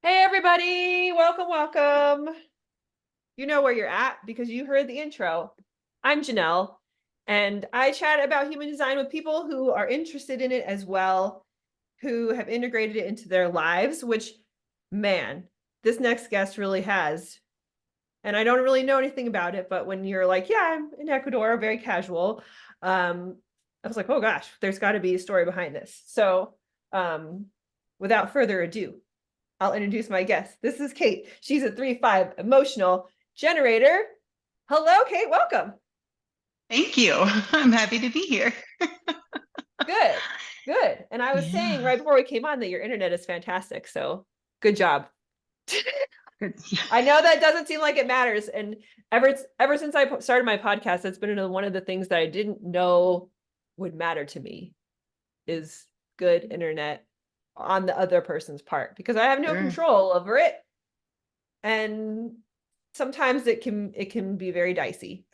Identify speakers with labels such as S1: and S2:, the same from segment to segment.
S1: Hey everybody, welcome, welcome. You know where you're at because you heard the intro. I'm Janelle, and I chat about human design with people who are interested in it as well, who have integrated it into their lives, which, man, this next guest really has. And I don't really know anything about it, but when you're like, yeah, I'm in Ecuador, very casual, I was like, oh gosh, there's got to be a story behind this. So, um, without further ado, I'll introduce my guest. This is Kate. She's a 3-5 emotional generator. Hello, Kate. Welcome.
S2: Thank you. I'm happy to be here.
S1: Good. Good. And I was saying
S2: Yeah.
S1: right before we came on that your internet is fantastic. So good job.
S2: Good.
S1: I know that doesn't seem like it matters. And ever since I started my podcast, it's been one of the things that I didn't know would matter to me is good internet on the other person's part because I have no
S2: Sure.
S1: control over it. And sometimes it can be very dicey.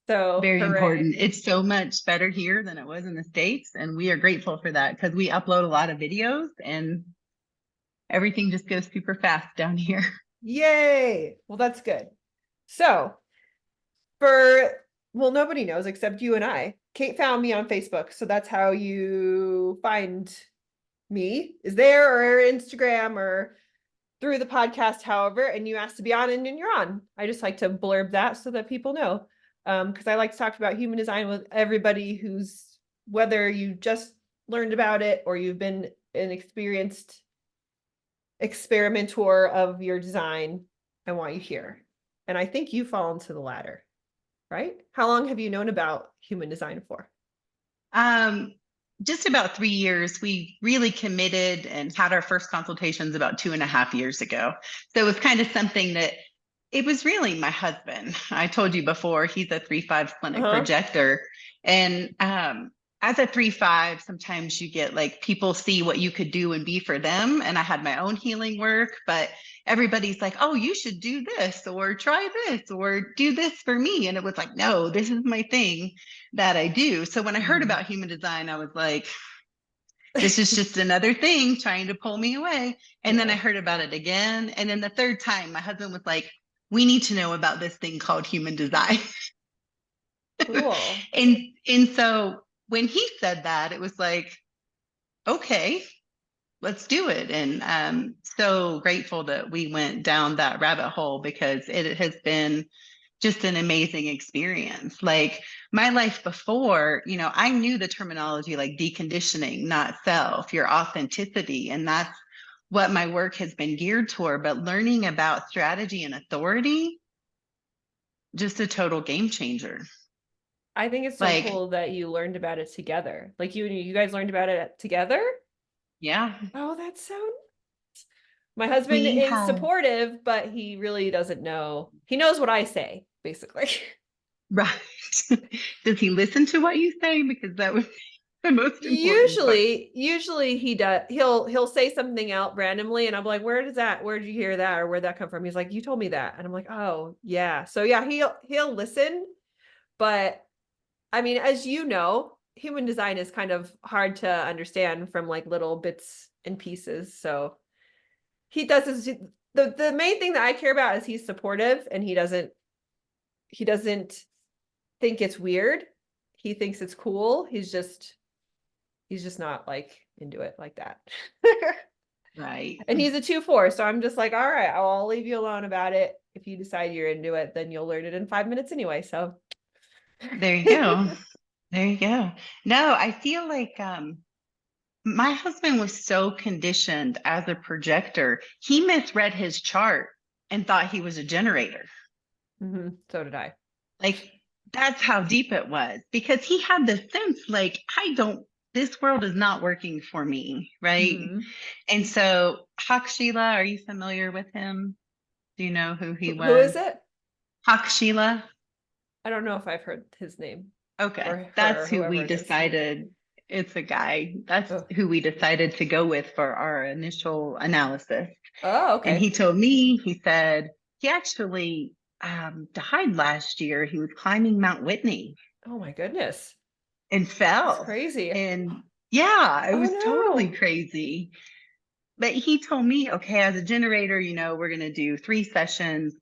S1: So
S2: Very
S1: hooray.
S2: important. It's so much better here than it was in the States. And we are grateful for that because we upload a lot of videos and everything just goes super fast down here.
S1: Yay. Well, that's good. So for well, nobody knows except you and I. Kate found me on Facebook. So that's how you find me, is there, or Instagram, or through the podcast, however, and you asked to be on and you're on. I just like to blurb that so that people know. Because I like to talk about human design with everybody who's, whether you just learned about it or you've been an experienced experimenter of your design. I want you here. And I think you fall into the latter, right? How long have you known about human design for?
S2: Um, just about 3 years, we really committed and had our first consultations about 2.5 years ago. So it was kind of something that it was really my husband. I told you before, he's a 3-5 splenic
S1: Uh-huh.
S2: projector. And as a 3-5, sometimes you get like people see what you could do and be for them. And I had my own healing work, but everybody's like, oh, you should do this or try this or do this for me. And it was like, no, this is my thing that I do. So when I heard
S1: Mm.
S2: about human design, I was like, this is just another thing trying to pull me away. And then I
S1: Yeah.
S2: heard about it again. And then the third time, my husband was like, we need to know about this thing called human design.
S1: Cool.
S2: and so when he said that, it was like, okay, let's do it. And I'm so grateful that we went down that rabbit hole because it has been just an amazing experience. Like my life before, I knew the terminology like deconditioning, not self, your authenticity. And that's what my work has been geared toward. But learning about strategy and authority, just a total game changer.
S1: I think it's so
S2: Like,
S1: cool that you learned about it together. Like you guys learned about it together?
S2: yeah,
S1: Oh, that's so my husband
S2: we
S1: is
S2: have,
S1: supportive, but he really doesn't know. He knows what I say, basically.
S2: right. Does he listen to what you say? Because that was the most important part.
S1: Usually he does. He'll say something out randomly, and I'm like, Where did you hear that? Or where'd that come from? He's like, you told me that. And I'm like, oh yeah. So yeah, he'll listen, but I mean, as you know, human design is kind of hard to understand from like little bits and pieces. So he does his the main thing that I care about is he's supportive and he doesn't think it's weird. He thinks it's cool. He's just not like into it like that.
S2: Right.
S1: And he's a 2-4, so I'm just like, all right, I'll leave you alone about it. If you decide you're into it, then you'll learn it in 5 minutes anyway. So
S2: There you go. There you go. No, I feel like my husband was so conditioned as a projector, he misread his chart and thought he was a generator.
S1: so did I.
S2: Like that's how deep it was because he had the sense like, this world is not working for me. Right.
S1: Mm-hmm.
S2: And so Hakshila, are you familiar with him? Do you know who he
S1: Who
S2: was?
S1: is it?
S2: Hakshila.
S1: I don't know if I've heard his name
S2: Okay,
S1: or her,
S2: that's who
S1: whoever
S2: we
S1: it is.
S2: decided. It's a guy. That's
S1: Oh,
S2: who we decided to go with for our initial analysis.
S1: oh,
S2: And
S1: okay.
S2: he told me, he said he actually died last year. He was climbing Mount Whitney
S1: Oh my goodness.
S2: and
S1: That's
S2: fell.
S1: crazy.
S2: And yeah, it
S1: Oh
S2: was totally
S1: no.
S2: crazy. But he told me, okay, as a generator, we're going to do 3 sessions,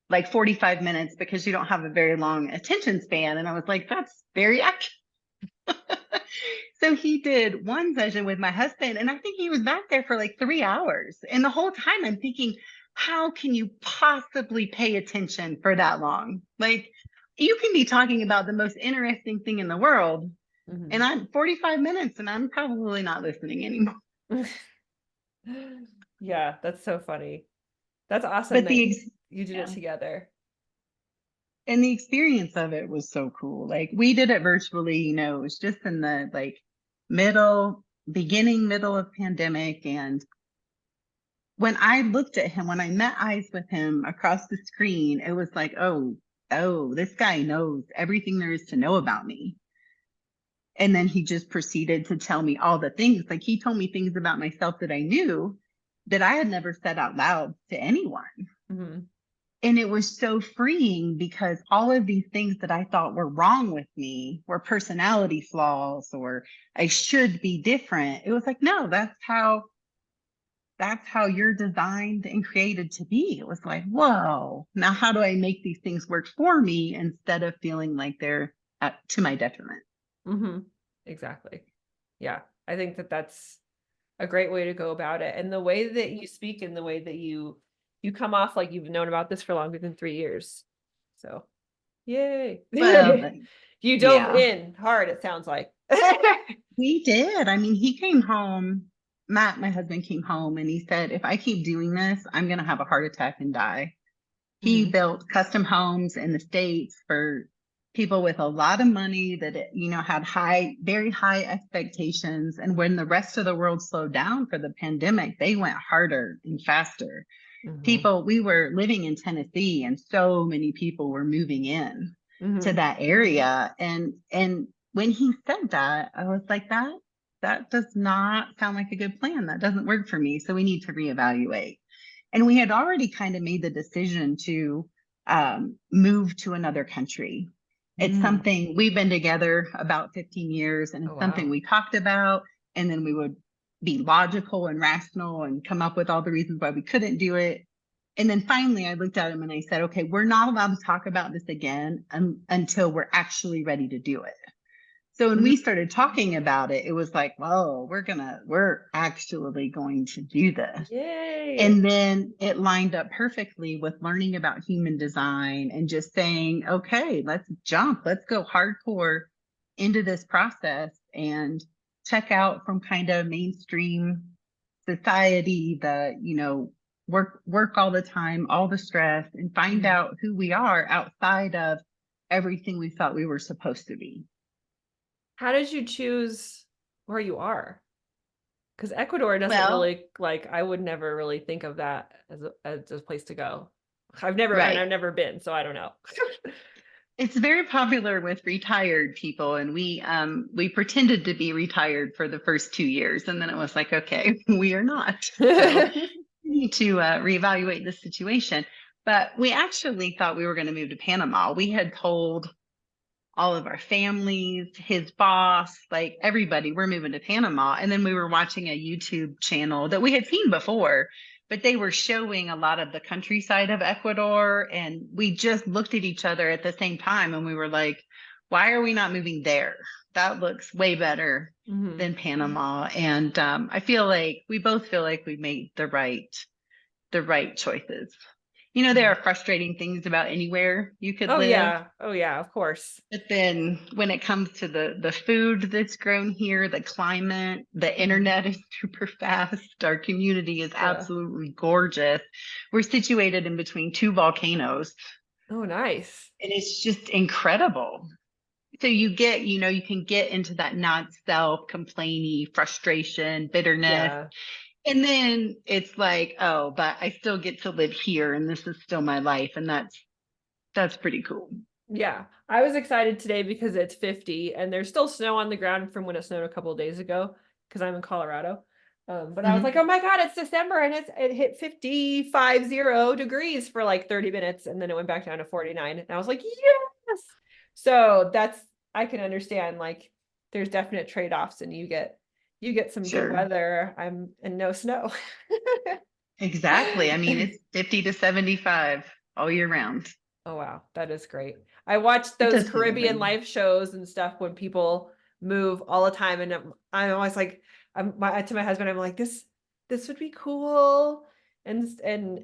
S2: like 45 minutes, because you don't have a very long attention span. And I was like, that's very accurate. So he did one session with my husband, and I think he was back there for like 3 hours. And the whole time I'm thinking, how can you possibly pay attention for that long? Like, you can be talking about the most interesting thing in the world, and
S1: Mhm.
S2: I'm 45 minutes and I'm probably not listening anymore.
S1: Yeah, that's so funny. That's awesome
S2: But
S1: that you did it
S2: yeah.
S1: together.
S2: And the experience of it was so cool. Like, we did it virtually, it was just in the like middle of pandemic. And when I looked at him, when I met eyes with him across the screen, it was like, oh, this guy knows everything there is to know about me. And then he just proceeded to tell me all the things. Like, he told me things about myself that I knew that I had never said out loud to anyone.
S1: Mhm.
S2: And it was so freeing, because all of these things that I thought were wrong with me were personality flaws, or I should be different. It was like, no, that's how you're designed and created to be. It was like, whoa, now how do I make these things work for me instead of feeling like they're to my detriment?
S1: Mhm. Exactly. Yeah. I think that that's a great way to go about it. And the way that you speak and the way that you come off like you've known about this for longer than 3 years. So, yay.
S2: Well,
S1: You dove
S2: yeah,
S1: in hard, it sounds like.
S2: we did. I mean, he came home. Matt, my husband, came home and he said, if I keep doing this, I'm going to have a heart attack and die. He
S1: Mhm.
S2: built custom homes in the States for people with a lot of money that, had very high expectations. And when the rest of the world slowed down for the pandemic, they went harder and faster.
S1: Mhm.
S2: We were living in Tennessee, and so many people were moving in to
S1: Mhm.
S2: that area. And when he said that, I was like, that does not sound like a good plan. That doesn't work for me. So we need to reevaluate. And we had already kind of made the decision to move to another country. It's
S1: Mm.
S2: something we've been together about 15 years, and
S1: Oh
S2: it's something
S1: wow.
S2: we talked about. And then we would be logical and rational and come up with all the reasons why we couldn't do it. And then finally, I looked at him and I said, okay, we're not allowed to talk about this again until we're actually ready to do it. So when
S1: Mhm.
S2: we started talking about it, it was like, whoa, we're actually going to do this.
S1: Yay.
S2: And then it lined up perfectly with learning about human design and just saying, okay, let's go hardcore into this process and check out from kind of mainstream society, work all the time, all the stress, and find
S1: Mhm.
S2: out who we are outside of everything we thought we were supposed to be.
S1: How did you choose where you are? Because Ecuador doesn't
S2: Well,
S1: really like I would never really think of that as a place to go.
S2: right.
S1: I've never been, so I don't know.
S2: It's very popular with retired people, and we pretended to be retired for the first 2 years, and then it was like, okay, we are not. So we need to reevaluate the situation. But we actually thought we were going to move to Panama. We had told all of our families, his boss, like everybody, we're moving to Panama. And then we were watching a YouTube channel that we had seen before, but they were showing a lot of the countryside of Ecuador. And we just looked at each other at the same time and we were like, why are we not moving there? That looks way better
S1: Mhm.
S2: than Panama. And I feel like we both feel like we made the right choices. There
S1: Mhm.
S2: are frustrating things about anywhere you could
S1: Oh
S2: live.
S1: yeah. Oh yeah, of course.
S2: But then when it comes to the food that's grown here, the climate, the
S1: Mhm.
S2: internet is super fast. Our community is
S1: Yeah.
S2: absolutely gorgeous. We're situated in between two volcanoes,
S1: Oh nice.
S2: and it's just incredible. So you can get into that not self complaining, frustration, bitterness.
S1: Yeah.
S2: And then it's like, oh, but I still get to live here and this is still my life. And that's pretty cool.
S1: Yeah. I was excited today because it's 50 and there's still snow on the ground from when it snowed a couple of days ago because I'm in Colorado. But I was like,
S2: Mhm.
S1: oh my God, it's December and it hit 55 degrees for like 30 minutes and then it went back down to 49. And I was like, yes. So I can understand like there's definite trade-offs and You get some good
S2: Sure.
S1: weather. And no snow.
S2: Exactly. I mean, it's 50 to 75 all year round.
S1: Oh wow, that is great. I watch
S2: It
S1: those
S2: does feel
S1: Caribbean
S2: good.
S1: life shows and stuff when people move all the time, and I'm always like, to my husband, I'm like, this would be cool, and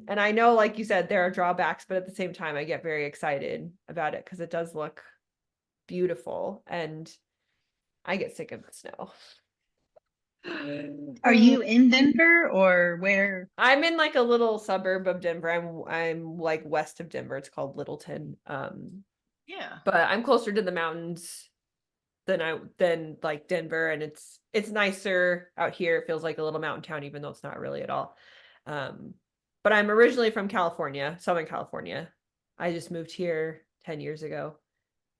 S1: I know, like you said, there are drawbacks, but at the same time, I get very excited about it because it does look beautiful, and I get sick of the snow.
S2: Are you in Denver or where?
S1: I'm in like a little suburb of Denver. I'm like west of Denver. It's called Littleton.
S2: Yeah.
S1: But I'm closer to the mountains than like Denver, and it's nicer out here. It feels like a little mountain town, even though it's not really at all. Um, but I'm originally from California, Southern California. I just moved here 10 years ago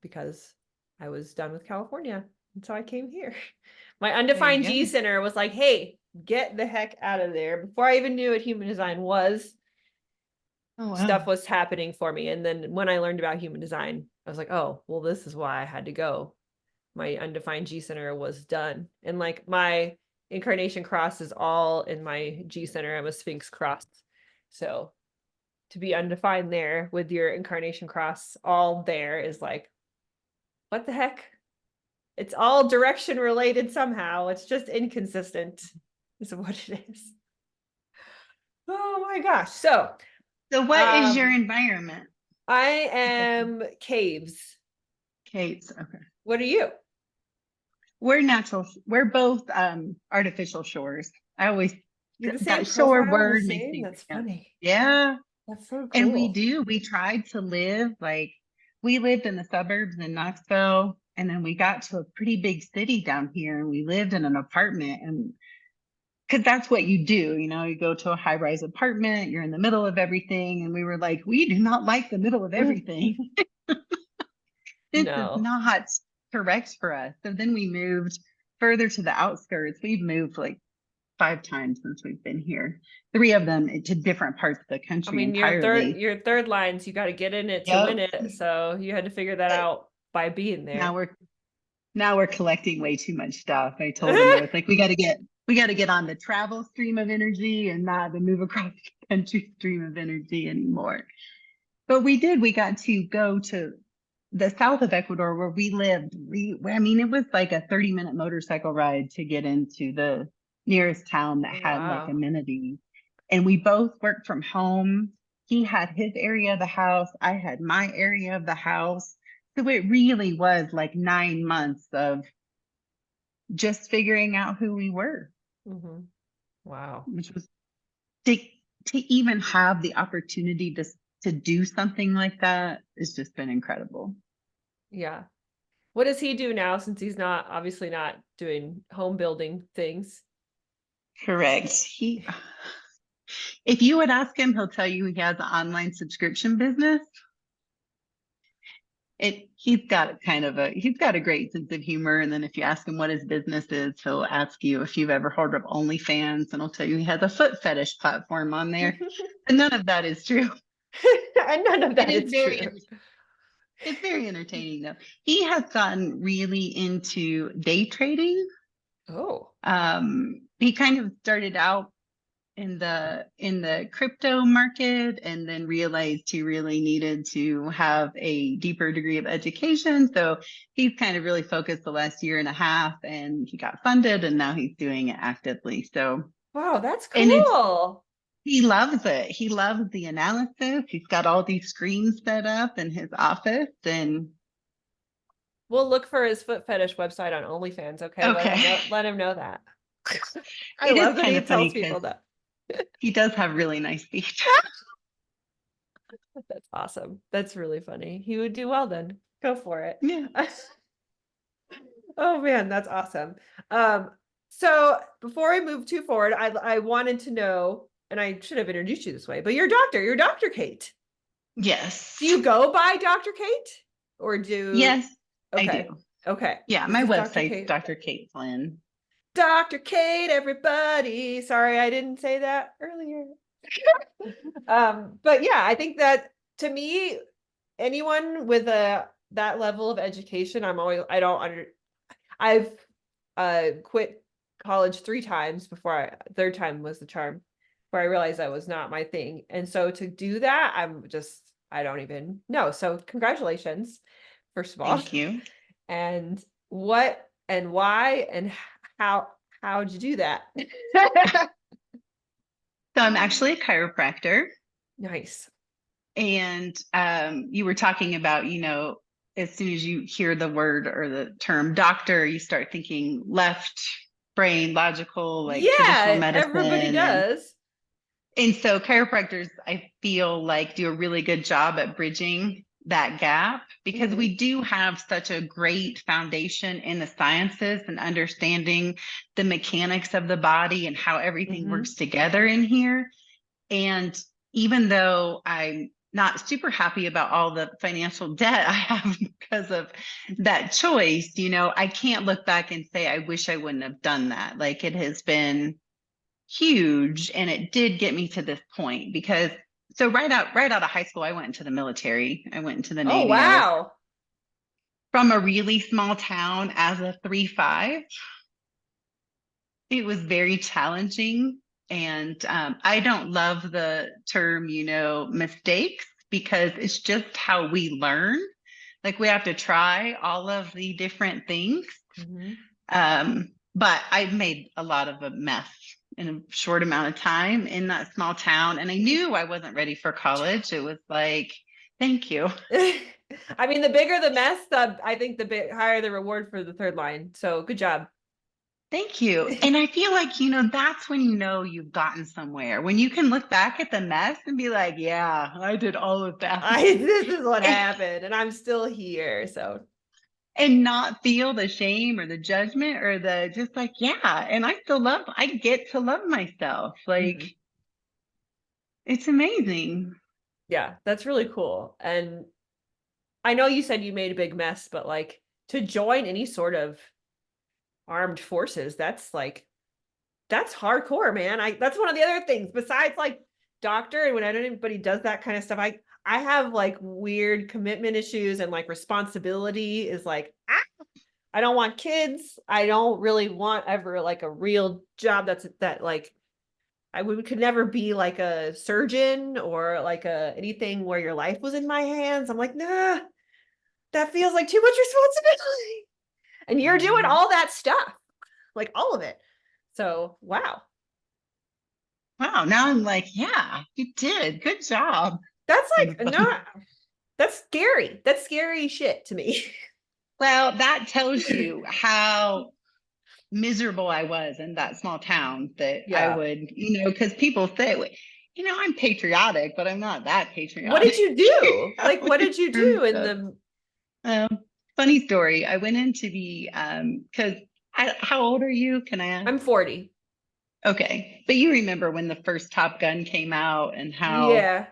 S1: because I was done with California. And so I came here. My
S2: There you
S1: undefined G
S2: go.
S1: center was like, hey, get the heck out of there. Before I even knew what human design was,
S2: Oh, wow.
S1: stuff was happening for me. And then when I learned about human design, I was like, oh, well, this is why I had to go. My undefined G center was done. And like my incarnation cross is all in my G center. I'm a Sphinx cross. So to be undefined there with your incarnation cross all there is like, what the heck? It's all direction related somehow. It's just inconsistent, is what it is. Oh my gosh. So
S2: So, what is your
S1: um
S2: environment?
S1: I am caves.
S2: Kate's. Okay.
S1: What are you?
S2: We're natural. We're both artificial shores. I always,
S1: You're the same
S2: that shore
S1: profile, the
S2: word makes
S1: same?
S2: me
S1: That's
S2: think of,
S1: funny.
S2: yeah.
S1: That's so
S2: And we
S1: cool.
S2: do. We tried to live like we lived in the suburbs in Knoxville, and then we got to a pretty big city down here, and we lived in an apartment. And because that's what you do, you go to a high rise apartment, you're in the middle of everything. And we were like, we do not like the middle of everything. This is
S1: No.
S2: not correct for us. So then we moved further to the outskirts. We've moved like 5 times since we've been here. 3 of them to different parts of the
S1: I
S2: country
S1: mean,
S2: entirely.
S1: your third lines, you got to get in it to win
S2: Yep.
S1: it. So you had to figure that
S2: But
S1: out by being
S2: now
S1: there.
S2: we're collecting way too much stuff. I told them, I was like, we got to get on the travel stream of energy and not the move across the country stream of energy anymore. But we got to go to the south of Ecuador where we lived. I mean, it was like a 30-minute motorcycle ride to get into the nearest town that had like
S1: Wow.
S2: amenities. And we both worked from home. He had his area of the house, I had my area of the house. So it really was like 9 months of just figuring out who we were,
S1: Hmm. Wow.
S2: which was to, to even have the opportunity to do something like that has just been incredible.
S1: Yeah. What does he do now since he's not obviously not doing home building things?
S2: Correct. If you would ask him, he'll tell you he has an online subscription business. He's got a great sense of humor. And then if you ask him what his business is, he'll ask you if you've ever heard of OnlyFans, and he'll tell you he has a foot fetish platform on there. And none of that is true.
S1: And none of
S2: It
S1: that
S2: is
S1: is
S2: very
S1: true.
S2: it's very entertaining though. He has gotten really into day trading.
S1: Oh,
S2: He kind of started out in the crypto market and then realized he really needed to have a deeper degree of education. So he's kind of really focused the last year and a half, and he got funded and now he's doing it actively. So,
S1: wow, that's
S2: and
S1: cool.
S2: he loves it. He loves the analysis. He's got all these screens set up in his office. And
S1: We'll look for his foot fetish website on OnlyFans. Okay,
S2: okay.
S1: let him know that. I
S2: It is
S1: love that
S2: kind
S1: he
S2: of funny
S1: tells
S2: because
S1: people that.
S2: he does have really nice feet.
S1: That's awesome. That's really funny. He would do well then. Go for it.
S2: Yeah.
S1: Oh man, that's awesome. Um, so before I move too forward, I wanted to know, and I should have introduced you this way, but you're Dr. Kate. Do
S2: Yes.
S1: you go by Dr. Kate? Or do
S2: Yes, I
S1: okay.
S2: do.
S1: Okay.
S2: Yeah,
S1: This
S2: my
S1: is Dr.
S2: website's
S1: Kate.
S2: Dr. Kate Flynn.
S1: Dr. Kate, everybody. Sorry, I didn't say that earlier. But yeah, I think that to me, anyone with that level of education, I don't under I've quit college 3 times before third time was the charm, where I realized that was not my thing. And so to do that, I don't even know. So congratulations, first of all.
S2: Thank you.
S1: And what and why and how how'd you do that?
S2: So I'm actually a chiropractor.
S1: Nice.
S2: And you were talking about, as soon as you hear the word or the term doctor, you start thinking left brain, logical, like traditional
S1: Yeah, everybody
S2: medicine.
S1: does.
S2: And so chiropractors, I feel like, do a really good job at bridging that gap because
S1: Mhm.
S2: we do have such a great foundation in the sciences and understanding the mechanics of the body and how everything
S1: Mhm.
S2: works together in here. And even though I'm not super happy about all the financial debt I have because of that choice, I can't look back and say, I wish I wouldn't have done that. Like it has been huge. And it did get me to this point because so right out of high school, I went into the military. I went into the
S1: Oh,
S2: Navy. I was
S1: wow.
S2: from a really small town as a 3-5. It was very challenging. And I don't love the term, mistakes, because it's just how we learn. Like we have to try all of the different things.
S1: Mhm.
S2: But I've made a lot of a mess in a short amount of time in that small town. And I knew I wasn't ready for college. It was like, thank you.
S1: I mean, the bigger the mess, I think the higher the reward for the third line. So good job.
S2: Thank you. And I feel like, that's when you've gotten somewhere. When you can look back at the mess and be like, yeah, I did all of that.
S1: This is what happened, and I'm still here. So
S2: And not feel the shame or the judgment or the just like, yeah. And I get to love myself. Like,
S1: mhm.
S2: it's amazing.
S1: Yeah, that's really cool. And I know you said you made a big mess, but like to join any sort of armed forces, that's hardcore, man. That's one of the other things besides like doctor, and when anybody does that kind of stuff, I have like weird commitment issues, and like responsibility is like, I don't want kids. I don't really want ever like a real job that like could never be like a surgeon or like a anything where your life was in my hands. I'm like, nah, that feels like too much responsibility. And you're doing
S2: Um,
S1: all that stuff, like all of it. So wow.
S2: wow. Now I'm like, yeah, you did. Good job.
S1: That's
S2: Kind
S1: like
S2: of funny.
S1: not that's scary. That's scary shit to me.
S2: Well, that tells you how miserable I was in that small town that I
S1: Yeah.
S2: would, because people say, "Well, I'm patriotic, but I'm not that
S1: What did
S2: patriotic."
S1: you do? Like, what did you
S2: In
S1: do in
S2: terms
S1: the
S2: of, funny story. I went into the, because how old are you? Can I ask?
S1: I'm 40.
S2: Okay. But you remember when the first Top Gun came out and how,
S1: Yeah.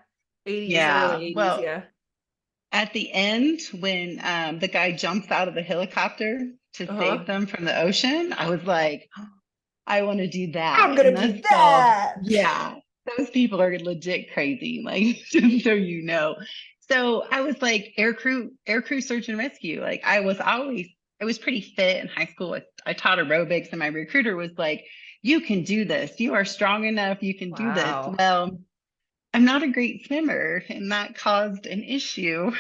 S1: 80s, early
S2: yeah,
S1: 80s,
S2: well,
S1: yeah.
S2: at the end, when the guy jumps out of the helicopter to
S1: Uh-huh.
S2: save them from the ocean, I was like, I want to do that.
S1: I'm
S2: And
S1: gonna be
S2: that's called,
S1: that.
S2: yeah, those people are legit crazy, like, just so you know. So I was like, air crew search and rescue. Like, I was pretty fit in high school. I taught aerobics, and my recruiter was like, you can do this. You are strong enough. You can do this.
S1: Wow.
S2: Well, I'm not a great swimmer, and that caused an issue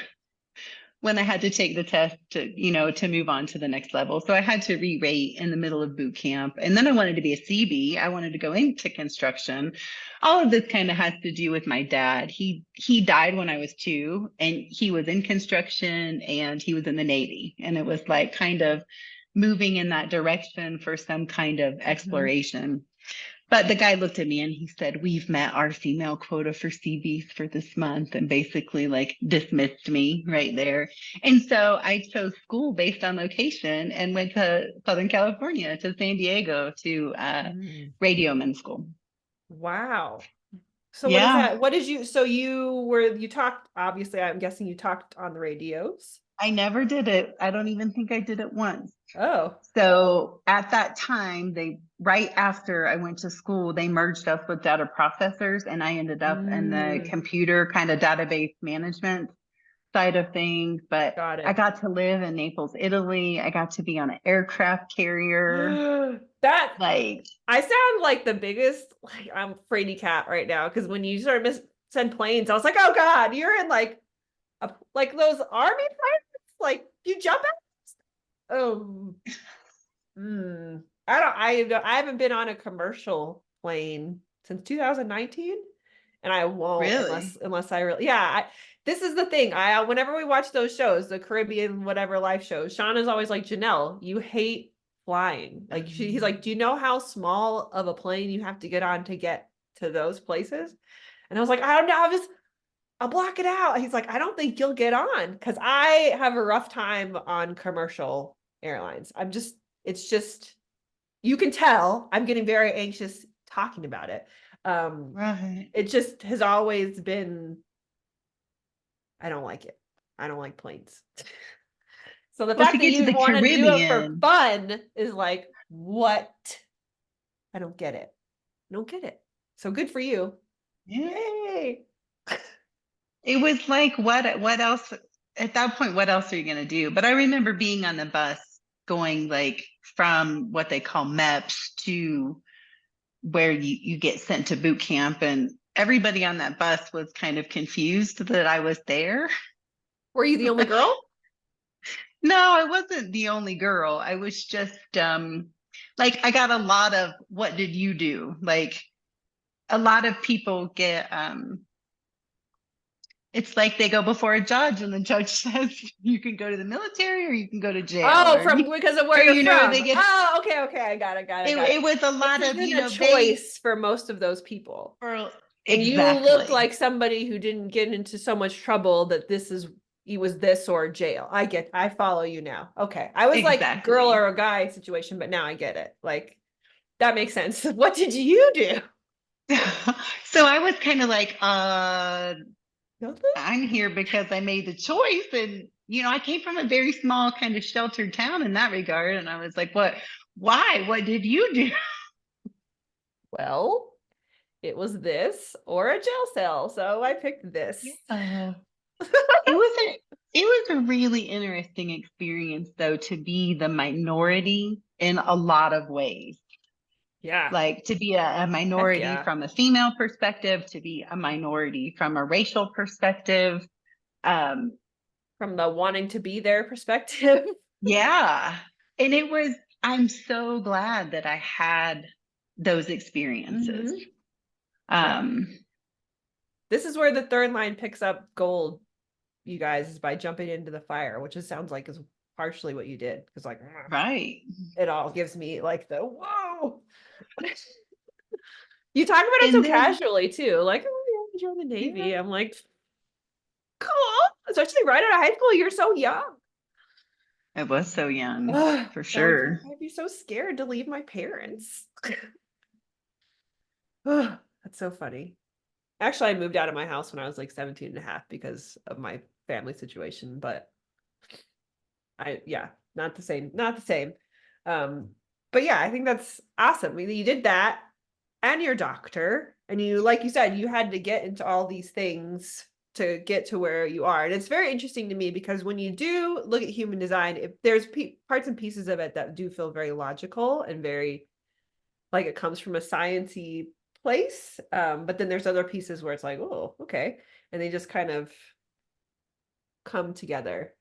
S2: when I had to take the test to move on to the next level. So I had to re-rate in the middle of boot camp. And then I wanted to be a CB. I wanted to go into construction. All of this kind of has to do with my dad. He died when I was 2, and he was in construction and he was in the Navy. And it was like kind of moving in that direction for some kind of
S1: Mhm.
S2: exploration. But the guy looked at me and he said, we've met our female quota for CVs for this month, and basically like dismissed me right there. And so I chose school based on location and went to Southern California, to San Diego, to
S1: Mm.
S2: radioman school.
S1: Wow. So what is
S2: Yeah.
S1: that? So you talked, obviously, I'm guessing you talked on the radios.
S2: I never did it. I don't even think I did it once.
S1: Oh.
S2: So at that time, right after I went to school, they merged us with data processors, and I ended up in the
S1: Mm.
S2: computer kind of database management side of things, but
S1: Got
S2: I
S1: it.
S2: got to live in Naples, Italy. I got to be on an aircraft carrier.
S1: That
S2: Like,
S1: I sound like the biggest, like I'm fraidy cat right now because when you started send planes, I was like, oh God, you're in like like those army planes, like you jump out. Oh, I haven't been on a commercial plane since 2019, and I won't
S2: really?
S1: unless I really yeah. This is the thing. I whenever we watch those shows, the Caribbean whatever life shows, Sean is always like, Janelle, you hate flying. Like he's like, do you know how small of a plane you have to get on to get to those places? And I was like, I don't know. I'll block it out. He's like, I don't think you'll get on because I have a rough time on commercial airlines. It's just you can tell I'm getting very anxious talking about it.
S2: Right.
S1: It just has always been, I don't like it. I don't like planes. So the
S2: Well, to
S1: fact that
S2: get to
S1: you
S2: the
S1: want to do it for
S2: Caribbean,
S1: fun is like, what? I don't get it. I don't get it. So good for you.
S2: yeah,
S1: Yay.
S2: it was like, what else? At that point, what else are you going to do? But I remember being on the bus going like from what they call MEPS to where you get sent to boot camp, and everybody on that bus was kind of confused that I was there.
S1: Were you the only girl?
S2: No, I wasn't the only girl. I was just like, I got a lot of what did you do? Like a lot of people get it's like they go before a judge and the judge says you can go to the military or you can go to jail,
S1: Oh,
S2: or
S1: from because of where
S2: or
S1: you're
S2: they
S1: from.
S2: get
S1: Oh, okay, okay. I got it, got it, got it.
S2: it was a
S1: This
S2: lot of,
S1: isn't a
S2: they
S1: choice for most of those people.
S2: for
S1: And you look
S2: exactly.
S1: like somebody who didn't get into so much trouble that this is he was this or jail. I follow you now. Okay. I was like girl
S2: Exactly.
S1: or a guy situation, but now I get it. Like that makes sense. What did you do?
S2: So I was kind of like,
S1: Nothing?
S2: I'm here because I made the choice. And, I came from a very small kind of sheltered town in that regard. And I was like, what, why? What did you do?
S1: Well, it was this or a jail cell. So I picked this.
S2: Yeah. It was it was a really interesting experience though to be the minority in a lot of ways.
S1: Yeah.
S2: Like to be a
S1: Heck
S2: minority
S1: yeah.
S2: from a female perspective, to be a minority from a racial perspective. Um,
S1: From the wanting to be there perspective.
S2: yeah. And I'm so glad that I had those experiences.
S1: Hmm. Yeah.
S2: Um,
S1: This is where the third line picks up gold, you guys, is by jumping into the fire, which it sounds like is partially what you did. Because like
S2: right.
S1: it all gives me like the whoa. You talk about it so
S2: And then
S1: casually too. Like, oh yeah, join the
S2: yeah,
S1: Navy. I'm like, cool. Especially right out of high school. You're so young.
S2: I was so young,
S1: Ugh,
S2: for
S1: that would
S2: sure.
S1: I'd be so scared to leave my parents. Ugh, that's so funny. Actually, I moved out of my house when I was like 17 and a half because of my family situation, but yeah, not the same, not the same. Um, but yeah, I think that's awesome. I mean, you did that and your doctor, and you, like you said, you had to get into all these things to get to where you are. And it's very interesting to me because when you do look at human design, if there's parts and pieces of it that do feel very logical and very like it comes from a sciencey place. But then there's other pieces where it's like, oh, okay. And they just kind of come together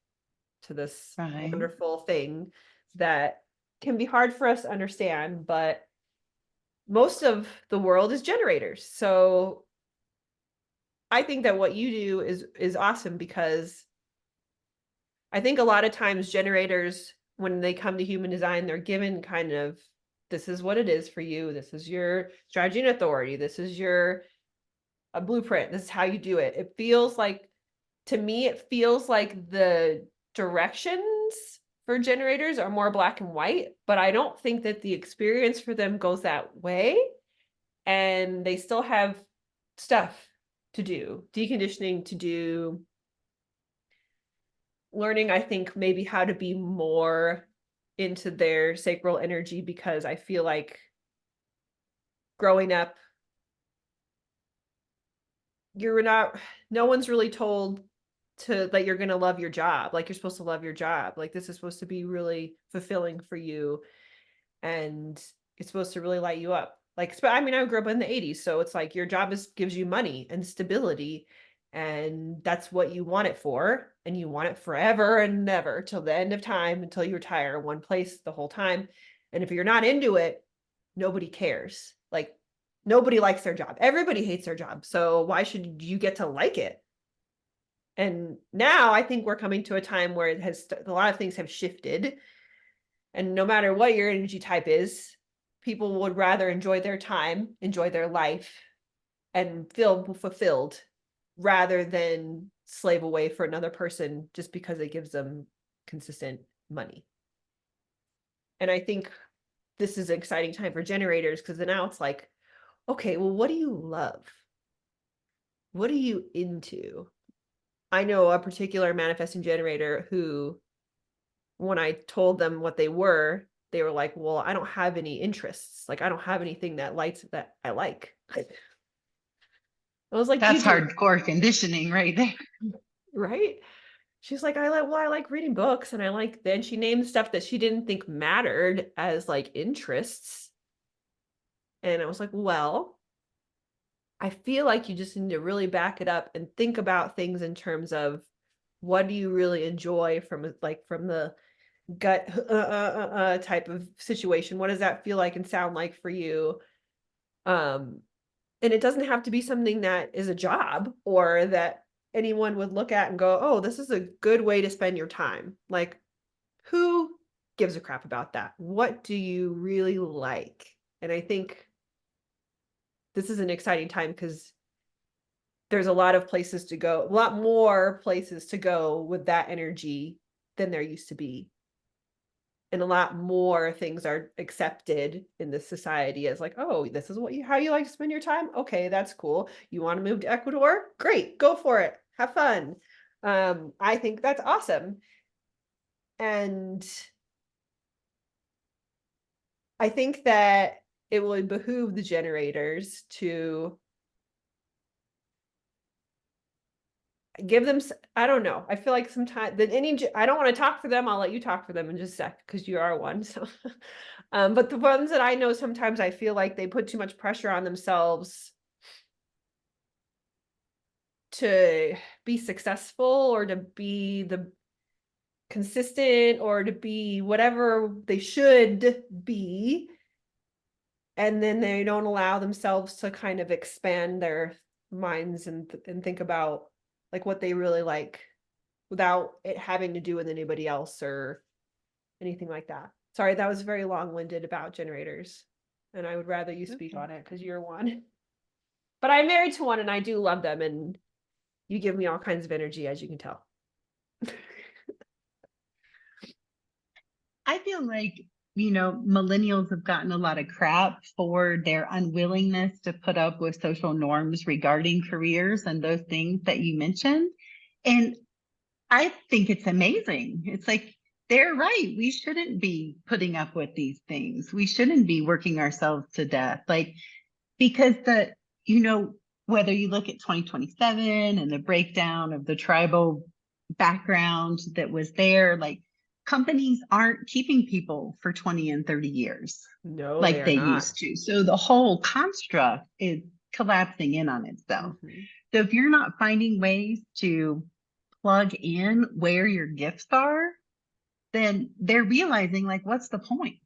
S1: to this
S2: Right.
S1: wonderful thing that can be hard for us to understand, but most of the world is generators. So I think that what you do is awesome because I think a lot of times generators, when they come to human design, they're given kind of this is what it is for you. This is your strategy and authority. This is your a blueprint. This is how you do it. It feels like to me, it feels like the directions for generators are more black and white, but I don't think that the experience for them goes that way. And they still have stuff to do, deconditioning to do, learning, I think, maybe how to be more into their sacral energy because I feel like growing up, you're not, no one's really told to that you're going to love your job. Like you're supposed to love your job. Like this is supposed to be really fulfilling for you, and it's supposed to really light you up. Like, I mean, I grew up in the 80s, so it's like your job is gives you money and stability, and that's what you want it for, and you want it forever and never till the end of time until you retire in one place the whole time. And if you're not into it, nobody cares. Like nobody likes their job. Everybody hates their job. So why should you get to like it? And now I think we're coming to a time where a lot of things have shifted, and no matter what your energy type is, people would rather enjoy their time, enjoy their life, and feel fulfilled rather than slave away for another person just because it gives them consistent money. And I think this is an exciting time for generators because now it's like, okay, well, what do you love? What are you into? I know a particular manifesting generator who, when I told them what they were like, "Well, I don't have any interests. Like, I don't have anything that lights that I like." I was like, "You
S2: That's
S1: do,
S2: hardcore conditioning right there.
S1: right?" She's like, I like reading books and I like." Then she named stuff that she didn't think mattered as like interests. And I was like, "Well, I feel like you just need to really back it up and think about things in terms of what do you really enjoy from the gut type of situation. What does that feel like and sound like for you?" Um, and it doesn't have to be something that is a job or that anyone would look at and go, "Oh, this is a good way to spend your time." Like, who gives a crap about that? What do you really like? And I think this is an exciting time because there's a lot of places to go, a lot more places to go with that energy than there used to be. And a lot more things are accepted in this society as like, oh, this is how you like to spend your time. Okay, that's cool. You want to move to Ecuador? Great, go for it. Have fun. I think that's awesome. And I think that it would behoove the generators to give them I don't know. I feel like sometimes that I don't want to talk for them. I'll let you talk for them in just a sec because you are one. So but the ones that I know, sometimes I feel like they put too much pressure on themselves to be successful or to be the consistent or to be whatever they should be, and then they don't allow themselves to kind of expand their minds and think about like what they really like without it having to do with anybody else or anything like that. Sorry, that was very long-winded about generators, and I would rather you speak
S2: Okay.
S1: on it because you're one. But I'm married to one and I do love them, and you give me all kinds of energy, as you can tell.
S2: I feel like, millennials have gotten a lot of crap for their unwillingness to put up with social norms regarding careers and those things that you mentioned. And I think it's amazing. It's like they're right. We shouldn't be putting up with these things. We shouldn't be working ourselves to death. Like, because you know, whether you look at 2027 and the breakdown of the tribal background that was there, like companies aren't keeping people for 20 and 30 years
S1: No, they
S2: like
S1: are
S2: they
S1: not.
S2: used to. So the whole construct is collapsing in on itself.
S1: Mhm.
S2: So if you're not finding ways to plug in where your gifts are, then they're realizing like, what's the point?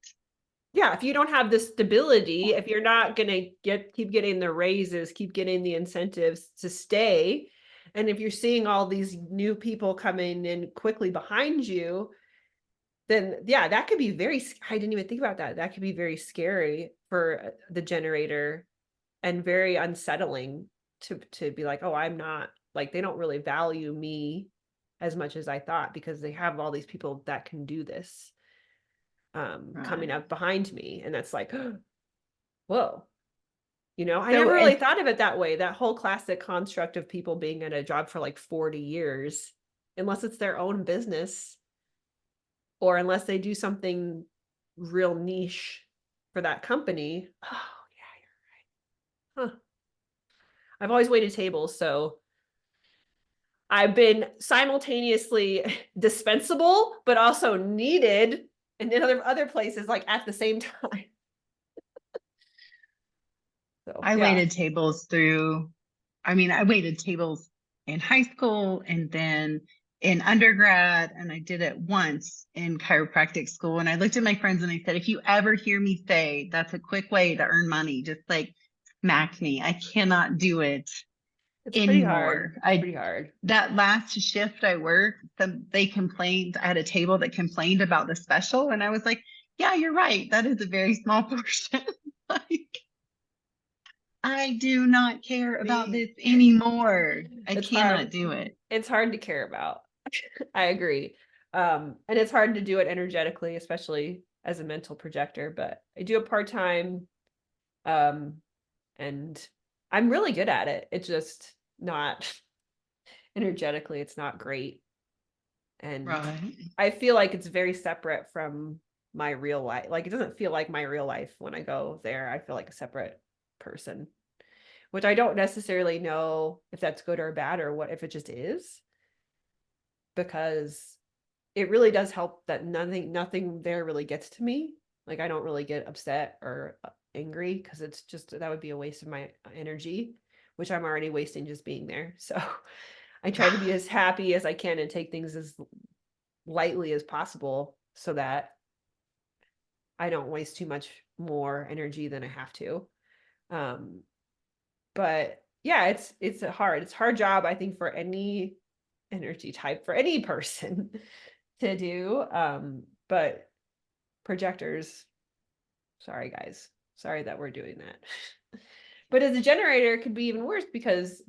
S1: Yeah, if you don't have the stability, if you're not gonna keep getting the raises, keep getting the incentives to stay, and if you're seeing all these new people coming in quickly behind you, then yeah, that could be I didn't even think about that. That could be very scary for the generator and very unsettling to be like, "Oh, I'm not like they don't really value me as much as I thought because they have all these people that can do this coming
S2: Right.
S1: up behind me." And that's like, whoa. I
S2: So
S1: never
S2: as
S1: really thought of it that way. That whole classic construct of people being at a job for like 40 years, unless it's their own business or unless they do something real niche for that company. Oh, yeah. Huh. I've always waited tables, so I've been simultaneously dispensable, but also needed and in other places, like at the same time. So
S2: I
S1: yeah,
S2: waited tables through, I mean, I waited tables in high school and then in undergrad, and I did it once in chiropractic school. And I looked at my friends and I said, if you ever hear me say that's a quick way to earn money, just like smack me. I cannot do it
S1: it's pretty hard.
S2: anymore.
S1: It's pretty hard.
S2: That last shift I worked, they complained. I had a table that complained about the special, and I was like, yeah, you're right. That is a very small portion. Like, I do not care about
S1: The
S2: this anymore. I
S1: it's
S2: cannot
S1: hard.
S2: do it.
S1: It's hard to care about. I agree. And it's hard to do it energetically, especially as a mental projector, but I do it part-time. Um, and I'm really good at it. It's just not energetically, it's not great. And
S2: Right.
S1: I feel like it's very separate from my real life. Like it doesn't feel like my real life when I go there. I feel like a separate person, which I don't necessarily know if that's good or bad or what if it just is, because it really does help that nothing there really gets to me. Like I don't really get upset or angry because it's just that would be a waste of my energy, which I'm already wasting just being there. So I try to be as happy as I can and take things as lightly as possible so that I don't waste too much more energy than I have to. Um, but yeah, it's a hard job, I think, for any energy type, for any person to do. But projectors, sorry guys, sorry that we're doing that. But as a generator, it could be even worse because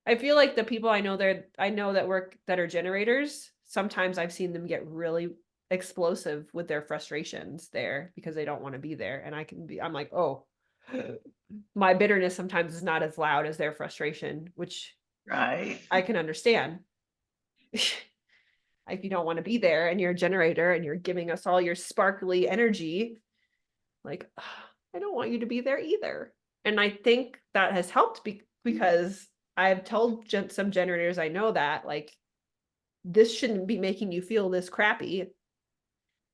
S1: I feel like the people I know that work that are generators, sometimes I've seen them get really explosive with their frustrations there because they don't want to be there. And I'm like, oh, my bitterness sometimes is not as loud as their frustration, which
S2: Right.
S1: I can understand. If you don't want to be there and you're a generator and you're giving us all your sparkly energy, like, I don't want you to be there either. And I think that has helped because I've told some generators I know that, like, this shouldn't be making you feel this crappy.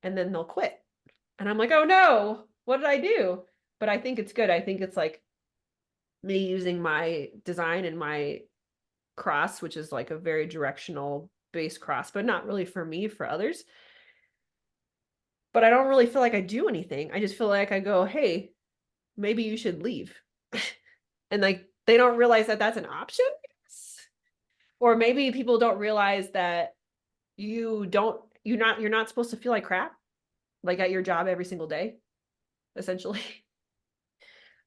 S1: And then they'll quit. And I'm like, oh no, what did I do? But I think it's good. I think it's like me using my design and my cross, which is like a very directional base cross, but not really for me, for others. But I don't really feel like I do anything. I just feel like I go, hey, maybe you should leave. And like they don't realize that that's an option. Or maybe people don't realize that you're not supposed to feel like crap, like at your job every single day, essentially.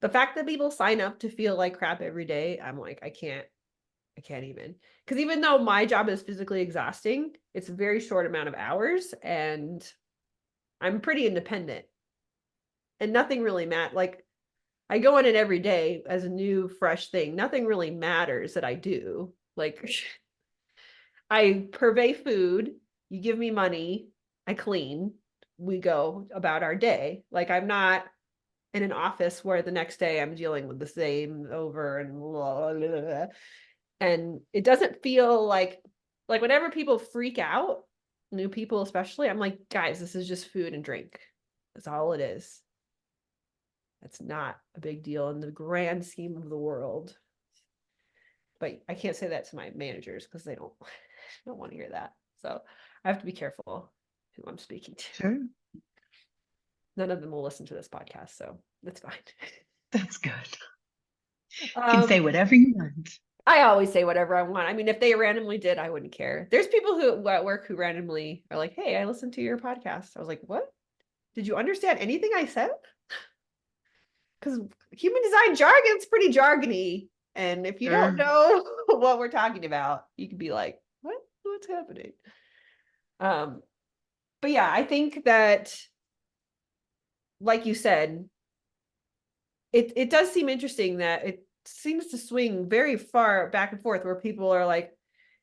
S1: The fact that people sign up to feel like crap every day, I'm like, I can't even. Because even though my job is physically exhausting, it's a very short amount of hours and I'm pretty independent. And nothing really matters. Like I go in it every day as a new, fresh thing. Nothing really matters that I do. Like I purvey food, you give me money, I clean, we go about our day. Like I'm not in an office where the next day I'm dealing with the same over and blah, blah, blah. And it doesn't feel like whenever people freak out, new people especially, I'm like, guys, this is just food and drink. That's all it is. That's not a big deal in the grand scheme of the world. But I can't say that to my managers because they don't want to hear that. So I have to be careful who I'm speaking to.
S2: Sure.
S1: None of them will listen to this podcast, so that's fine.
S2: That's good. You can say
S1: Um,
S2: whatever you want.
S1: I always say whatever I want. I mean, if they randomly did, I wouldn't care. There's people who at work who randomly are like, "Hey, I listened to your podcast." I was like, "What? Did you understand anything I said?" Because human design jargon's pretty jargony, and if you don't
S2: Sure.
S1: know what we're talking about, you could be like, "What? What's happening?" Um, but yeah, I think that, like you said, it does seem interesting that it seems to swing very far back and forth where people are like,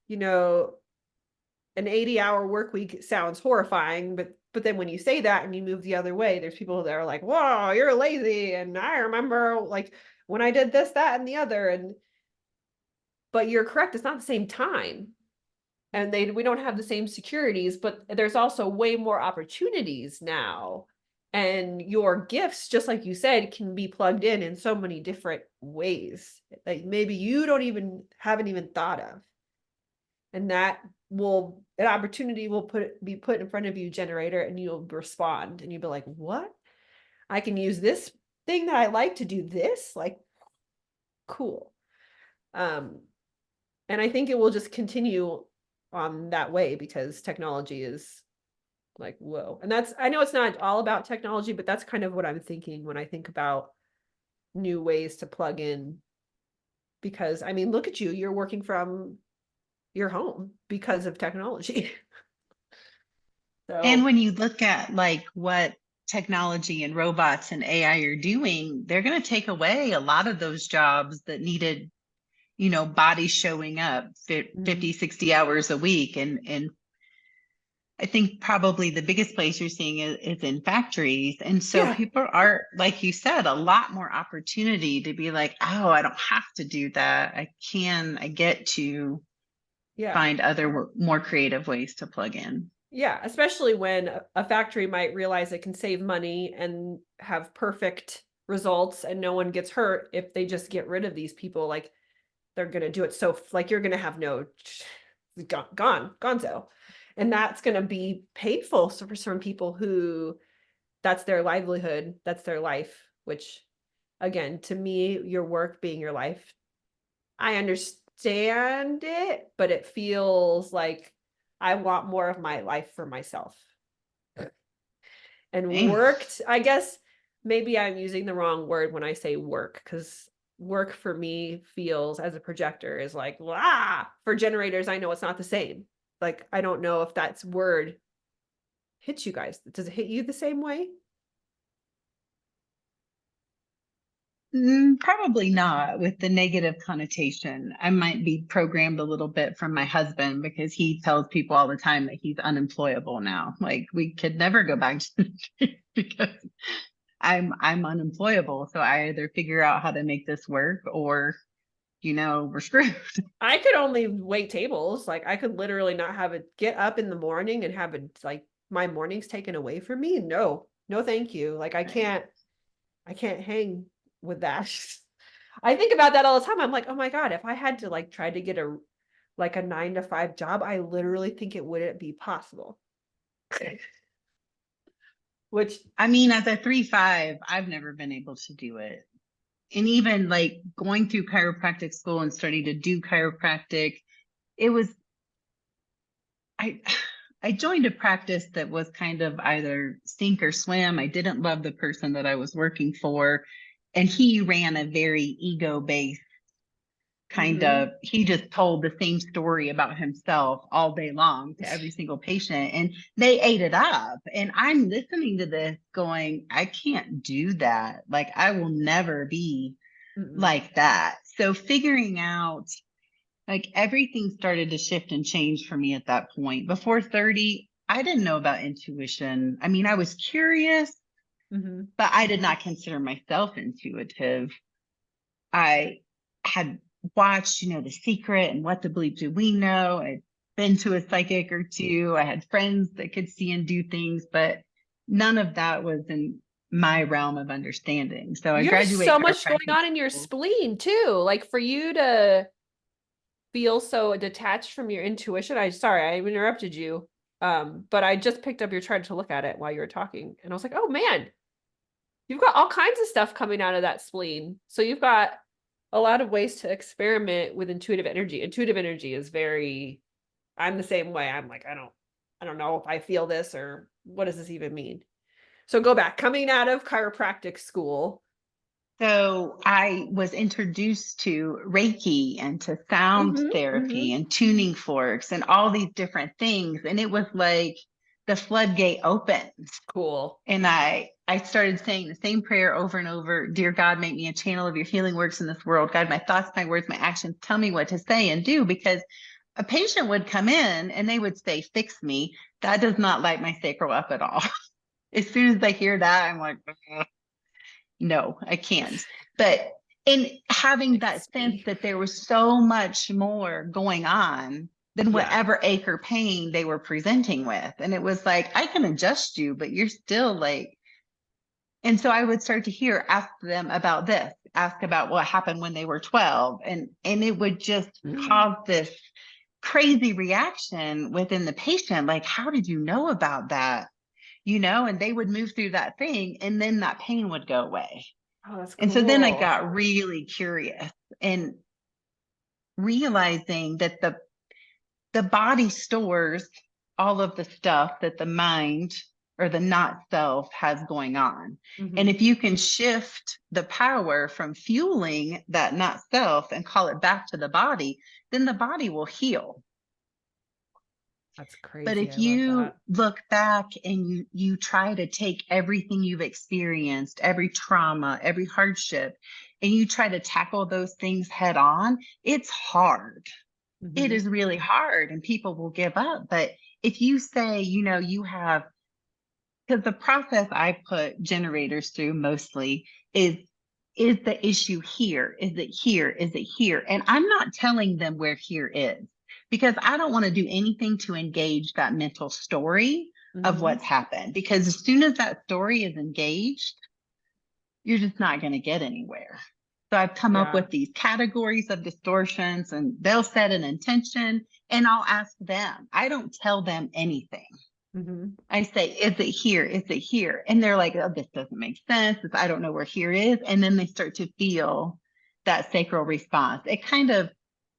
S1: you know, an 80-hour work week sounds horrifying, but then when you say that and you move the other way, there's people that are like, whoa, you're lazy. And I remember like when I did this, that, and the other. And but you're correct, it's not the same time. And we don't have the same securities, but there's also way more opportunities now. And your gifts, just like you said, can be plugged in so many different ways that maybe you don't even haven't even thought of. And that will an opportunity will be put in front of you, generator, and you'll respond and you'll be like, what? I can use this thing that I like to do this? Like, cool. Um, and I think it will just continue on that way because technology is like, whoa. And that's, I know it's not all about technology, but that's kind of what I'm thinking when I think about new ways to plug in. Because I mean, look at you, you're working from your home because of technology.
S2: And
S1: So,
S2: when you look at like what technology and robots and AI are doing, they're going to take away a lot of those jobs that needed, bodies showing up
S1: mhm.
S2: 50, 60 hours a week. And I think probably the biggest place you're seeing is in factories. And so
S1: Yeah,
S2: people are, like you said, a lot more opportunity to be like, oh, I don't have to do that. I get to
S1: yeah.
S2: find other more creative ways to plug in.
S1: Yeah, especially when a factory might realize it can save money and have perfect results and no one gets hurt if they just get rid of these people. Like they're gonna do it so like you're gonna have no gonzo. And that's gonna be painful for some people who that's their livelihood, that's their life, which again, to me, your work being your life, I understand it, but it feels like I want more of my life for myself. And
S2: Same.
S1: worked, I guess maybe I'm using the wrong word when I say work, because work for me feels as a projector is like, ah, for generators, I know it's not the same. Like, I don't know if that's word hits you guys. Does it hit you the same way?
S2: Probably not with the negative connotation. I might be programmed a little bit from my husband because he tells people all the time that he's unemployable now. Like we could never go back to because I'm unemployable. So I either figure out how to make this work or, we're screwed.
S1: I could only wait tables. Like I could literally not have it get up in the morning and have it like my mornings taken away from me. No, no, thank you. Like
S2: Right.
S1: I can't hang with that. I think about that all the time. I'm like, oh my God, if I had to like try to get a like a 9 to 5 job, I literally think it wouldn't be possible. Which,
S2: I mean, as a 3-5, I've never been able to do it. And even like going through chiropractic school and starting to do chiropractic, it was I I joined a practice that was kind of either sink or swim. I didn't love the person that I was working for, and he ran a very ego-based kind
S1: mhm,
S2: of, he just told the same story about himself all day long to every single patient, and they ate it up. And I'm listening to this going, I can't do that. Like I will never be
S1: mm-mm,
S2: like that. So figuring out like everything started to shift and change for me at that point. Before 30, I didn't know about intuition. I mean, I was curious,
S1: mhm.
S2: but I did not consider myself intuitive. I had watched, The Secret and What the Bleep Do We Know. I'd been to a psychic or two. I had friends that could see and do things, but none of that was in my realm of understanding. So I
S1: You have so
S2: graduate
S1: much going
S2: chiropractic
S1: on in your
S2: school.
S1: spleen too. Like for you to feel so detached from your intuition. Sorry, I interrupted you. But I just picked up your chart to look at it while you were talking, and I was like, oh man, you've got all kinds of stuff coming out of that spleen. So you've got a lot of ways to experiment with intuitive energy. Intuitive energy is very, I'm the same way. I'm like, I don't know if I feel this or what does this even mean? So go back, coming out of chiropractic school.
S2: So I was introduced to Reiki and to sound
S1: Mm-hmm.
S2: therapy
S1: Mm-hmm.
S2: and tuning forks and all these different things. And it was like the floodgate opened.
S1: Cool.
S2: And I started saying the same prayer over and over. Dear God, make me a channel of your healing works in this world. Guide my thoughts, my words, my actions. Tell me what to say and do, because a patient would come in and they would say, fix me. That does not light my sacral up at all. As soon as I hear that, I'm like, no, I can't. But And having that sense
S1: XP.
S2: that there was so much more going on than
S1: Yeah.
S2: whatever ache or pain they were presenting with. And it was like, I can adjust you, but you're still like, and so I would start to ask them about this, ask about what happened when they were 12. And it would just
S1: Mm.
S2: cause this crazy reaction within the patient. Like, how did you know about that? And they would move through that thing and then that pain would go away.
S1: Oh, that's
S2: And so then I
S1: cool.
S2: got really curious and realizing that the body stores all of the stuff that the mind or the not self has going on. And
S1: Hmm.
S2: if you can shift the power from fueling that not self and call it back to the body, then the body will heal.
S1: That's
S2: But
S1: crazy.
S2: if
S1: I love
S2: you
S1: that.
S2: look back and you try to take everything you've experienced, every trauma, every hardship, and you try to tackle those things head on, it's hard. It
S1: Hmm.
S2: is really hard and people will give up. But if you say, you have, because the process I put generators through mostly is the issue here? Is it here? Is it here? And I'm not telling them where here is because I don't want to do anything to engage that mental story of
S1: Hmm.
S2: what's happened. Because as soon as that story is engaged, you're just not going to get anywhere. So I've come up
S1: Yeah.
S2: with these categories of distortions and they'll set an intention and I'll ask them. I don't tell them anything.
S1: Hmm.
S2: I say, is it here? Is it here? And they're like, oh, this doesn't make sense. I don't know where here is. And then they start to feel that sacral response. It kind of,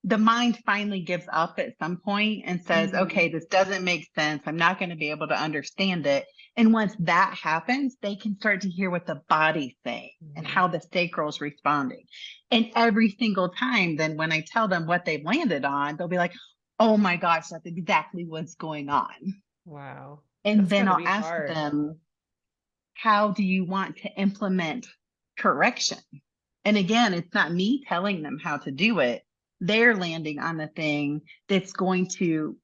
S2: the mind finally gives up at some point and says,
S1: Hmm.
S2: okay, this doesn't make sense. I'm not going to be able to understand it. And once that happens, they can start to hear what the body's saying and
S1: Hmm.
S2: how the sacral's responding. And every single time, then when I tell them what they've landed on, they'll be like, oh my gosh, that's exactly what's going on.
S1: Wow.
S2: And
S1: That's
S2: then
S1: gotta
S2: I'll
S1: be
S2: ask
S1: hard.
S2: them, how do you want to implement correction? And again, it's not me telling them how to do it. They're landing on the thing that's going to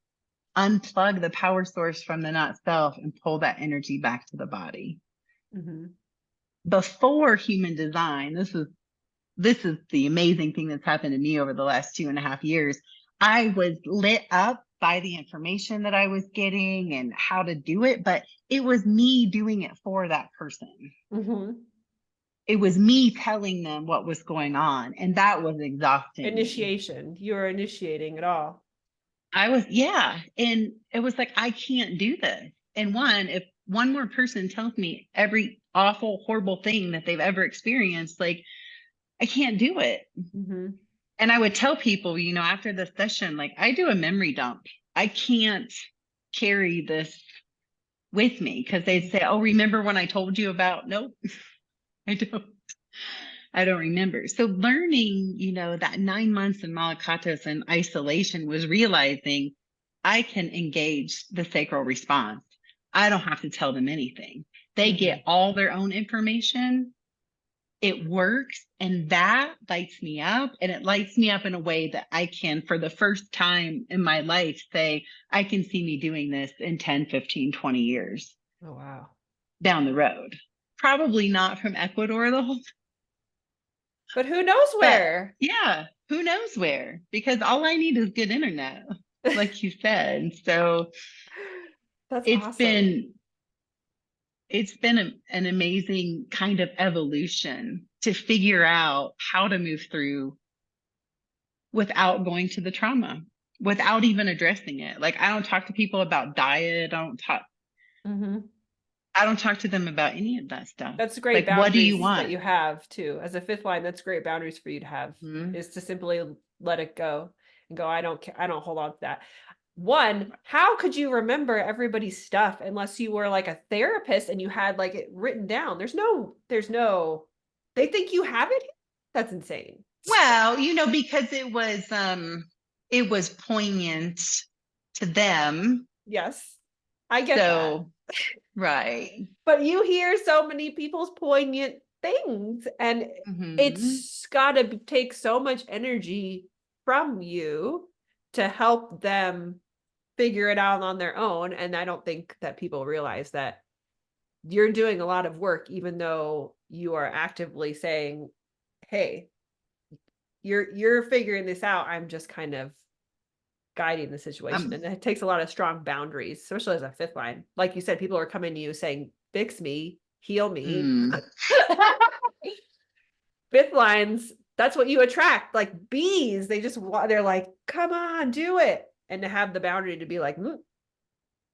S2: unplug the power source from the not self and pull that energy back to the body.
S1: Hmm.
S2: Before human design, this is the amazing thing that's happened to me over the last 2.5 years. I was lit up by the information that I was getting and how to do it, but it was me doing it for that person.
S1: Hmm.
S2: It was me telling them what was going on, and that was exhausting me.
S1: Initiation. You're initiating it all.
S2: Yeah. And it was like, I can't do this. And if one more person tells me every awful, horrible thing that they've ever experienced, like, I can't do it.
S1: Hmm.
S2: And I would tell people, after the session, like, I do a memory dump. I can't carry this with me because they'd say, oh, remember when I told you about? Nope, I don't. I don't remember. So learning, that 9 months in Malakatos and isolation was realizing I can engage the sacral response. I don't have to tell them anything. They
S1: Hmm.
S2: get all their own information. It works, and that lights me up, and it lights me up in a way that I can, for the first time in my life, say I can see me doing this in 10, 15, 20 years
S1: Oh, wow.
S2: down the road. Probably not from Ecuador the whole,
S1: But who knows
S2: but
S1: where?
S2: yeah, who knows where, because all I need is good internet, like you said. So
S1: That's
S2: it's
S1: awesome.
S2: been it's been an amazing kind of evolution to figure out how to move through without going to the trauma, without even addressing it. Like, I don't talk to people about diet.
S1: Hmm.
S2: I don't talk to them about any of that stuff.
S1: That's great
S2: Like, what do you
S1: boundaries that
S2: want?
S1: you have too. As a fifth line, that's great boundaries for you to have,
S2: Mhm.
S1: is to simply let it go and go, I don't care, I don't hold on to that. One, how could you remember everybody's stuff unless you were like a therapist and you had like it written down? There's no, they think you have it. That's insane.
S2: Well, because it was poignant to them.
S1: Yes, I get that.
S2: So, right.
S1: But you hear so many people's poignant things, and
S2: Hmm.
S1: it's gotta take so much energy from you to help them figure it out on their own. And I don't think that people realize that you're doing a lot of work, even though you are actively saying, hey. you're figuring this out. I'm just kind of guiding the situation.
S2: Um,
S1: And it takes a lot of strong boundaries, especially as a fifth line. Like you said, people are coming to you saying, fix me, heal me.
S2: mm,
S1: Fifth lines, that's what you attract. Like bees, they're like, come on, do it. And to have the boundary to be like,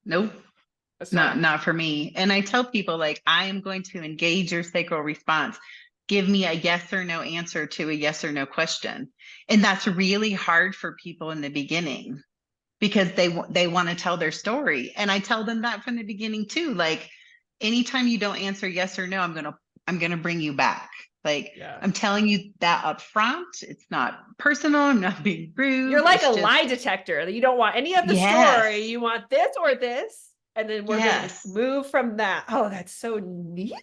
S2: nope.
S1: that's
S2: Not for me. And I tell people like I am going to engage your sacral response. Give me a yes or no answer to a yes or no question. And that's really hard for people in the beginning because they want to tell their story. And I tell them that from the beginning too. Like anytime you don't answer yes or no, I'm going to bring you back. Like
S1: yeah.
S2: I'm telling you that up front. It's not personal. I'm not being
S1: You're
S2: rude.
S1: like a
S2: It's just
S1: lie detector. You don't want any of the
S2: yes.
S1: story. You want this or this. And then we're going to
S2: Yes.
S1: move from that. Oh, that's so neat.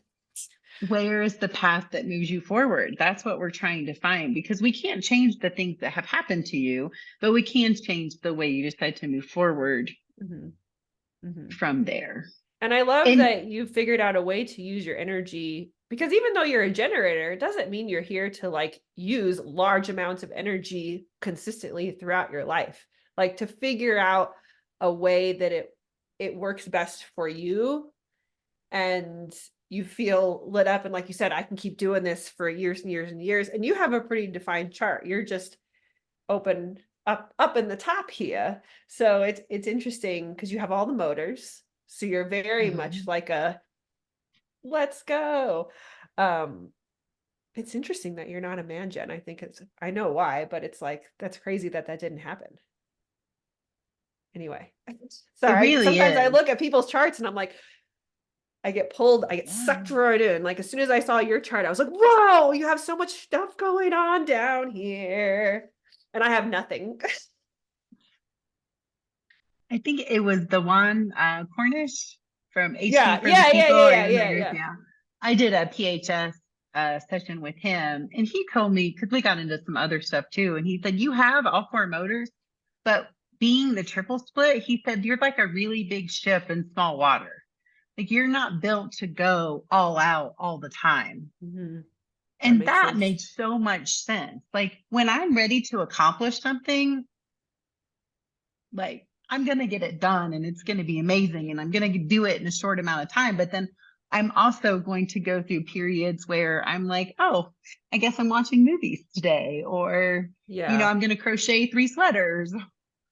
S2: Where is the path that moves you forward? That's what we're trying to find because we can't change the things that have happened to you, but we can change the way you decide to move forward
S1: Mm-hmm. Mm-hmm.
S2: from there.
S1: And I love
S2: And
S1: that you figured out a way to use your energy, because even though you're a generator, it doesn't mean you're here to like use large amounts of energy consistently throughout your life. Like to figure out a way that it works best for you and you feel lit up, and like you said, I can keep doing this for years and years and years, and you have a pretty defined chart. You're just open up in the top here. So it's interesting because you have all the motors. So you're very much
S2: Mhm.
S1: like a let's go. Um, it's interesting that you're not a man gen. I know why, but it's like that's crazy that that didn't happen. Anyway,
S2: It
S1: sorry.
S2: really
S1: Sometimes I
S2: is.
S1: look at people's charts and I'm like, I get pulled, I get
S2: Yeah.
S1: sucked right in. Like as soon as I saw your chart, I was like, whoa, you have so much stuff going on down here. And I have nothing.
S2: I think it was the one Cornish from
S1: Yeah,
S2: HP for the
S1: yeah, yeah,
S2: People
S1: yeah,
S2: or
S1: yeah,
S2: Your
S1: yeah,
S2: Leaders.
S1: yeah.
S2: Yeah. I did a PHS session with him and he told me, because we got into some other stuff too. And he said, you have all four motors, but being the triple split, he said, you're like a really big ship in small water. Like you're not built to go all out all the time.
S1: Mhm. That
S2: And
S1: makes
S2: that
S1: sense.
S2: made so much sense. Like when I'm ready to accomplish something, like I'm going to get it done and it's going to be amazing and I'm going to do it in a short amount of time. But then I'm also going to go through periods where I'm like, oh, I guess I'm watching movies today, or,
S1: Yeah.
S2: I'm going to crochet 3 sweaters.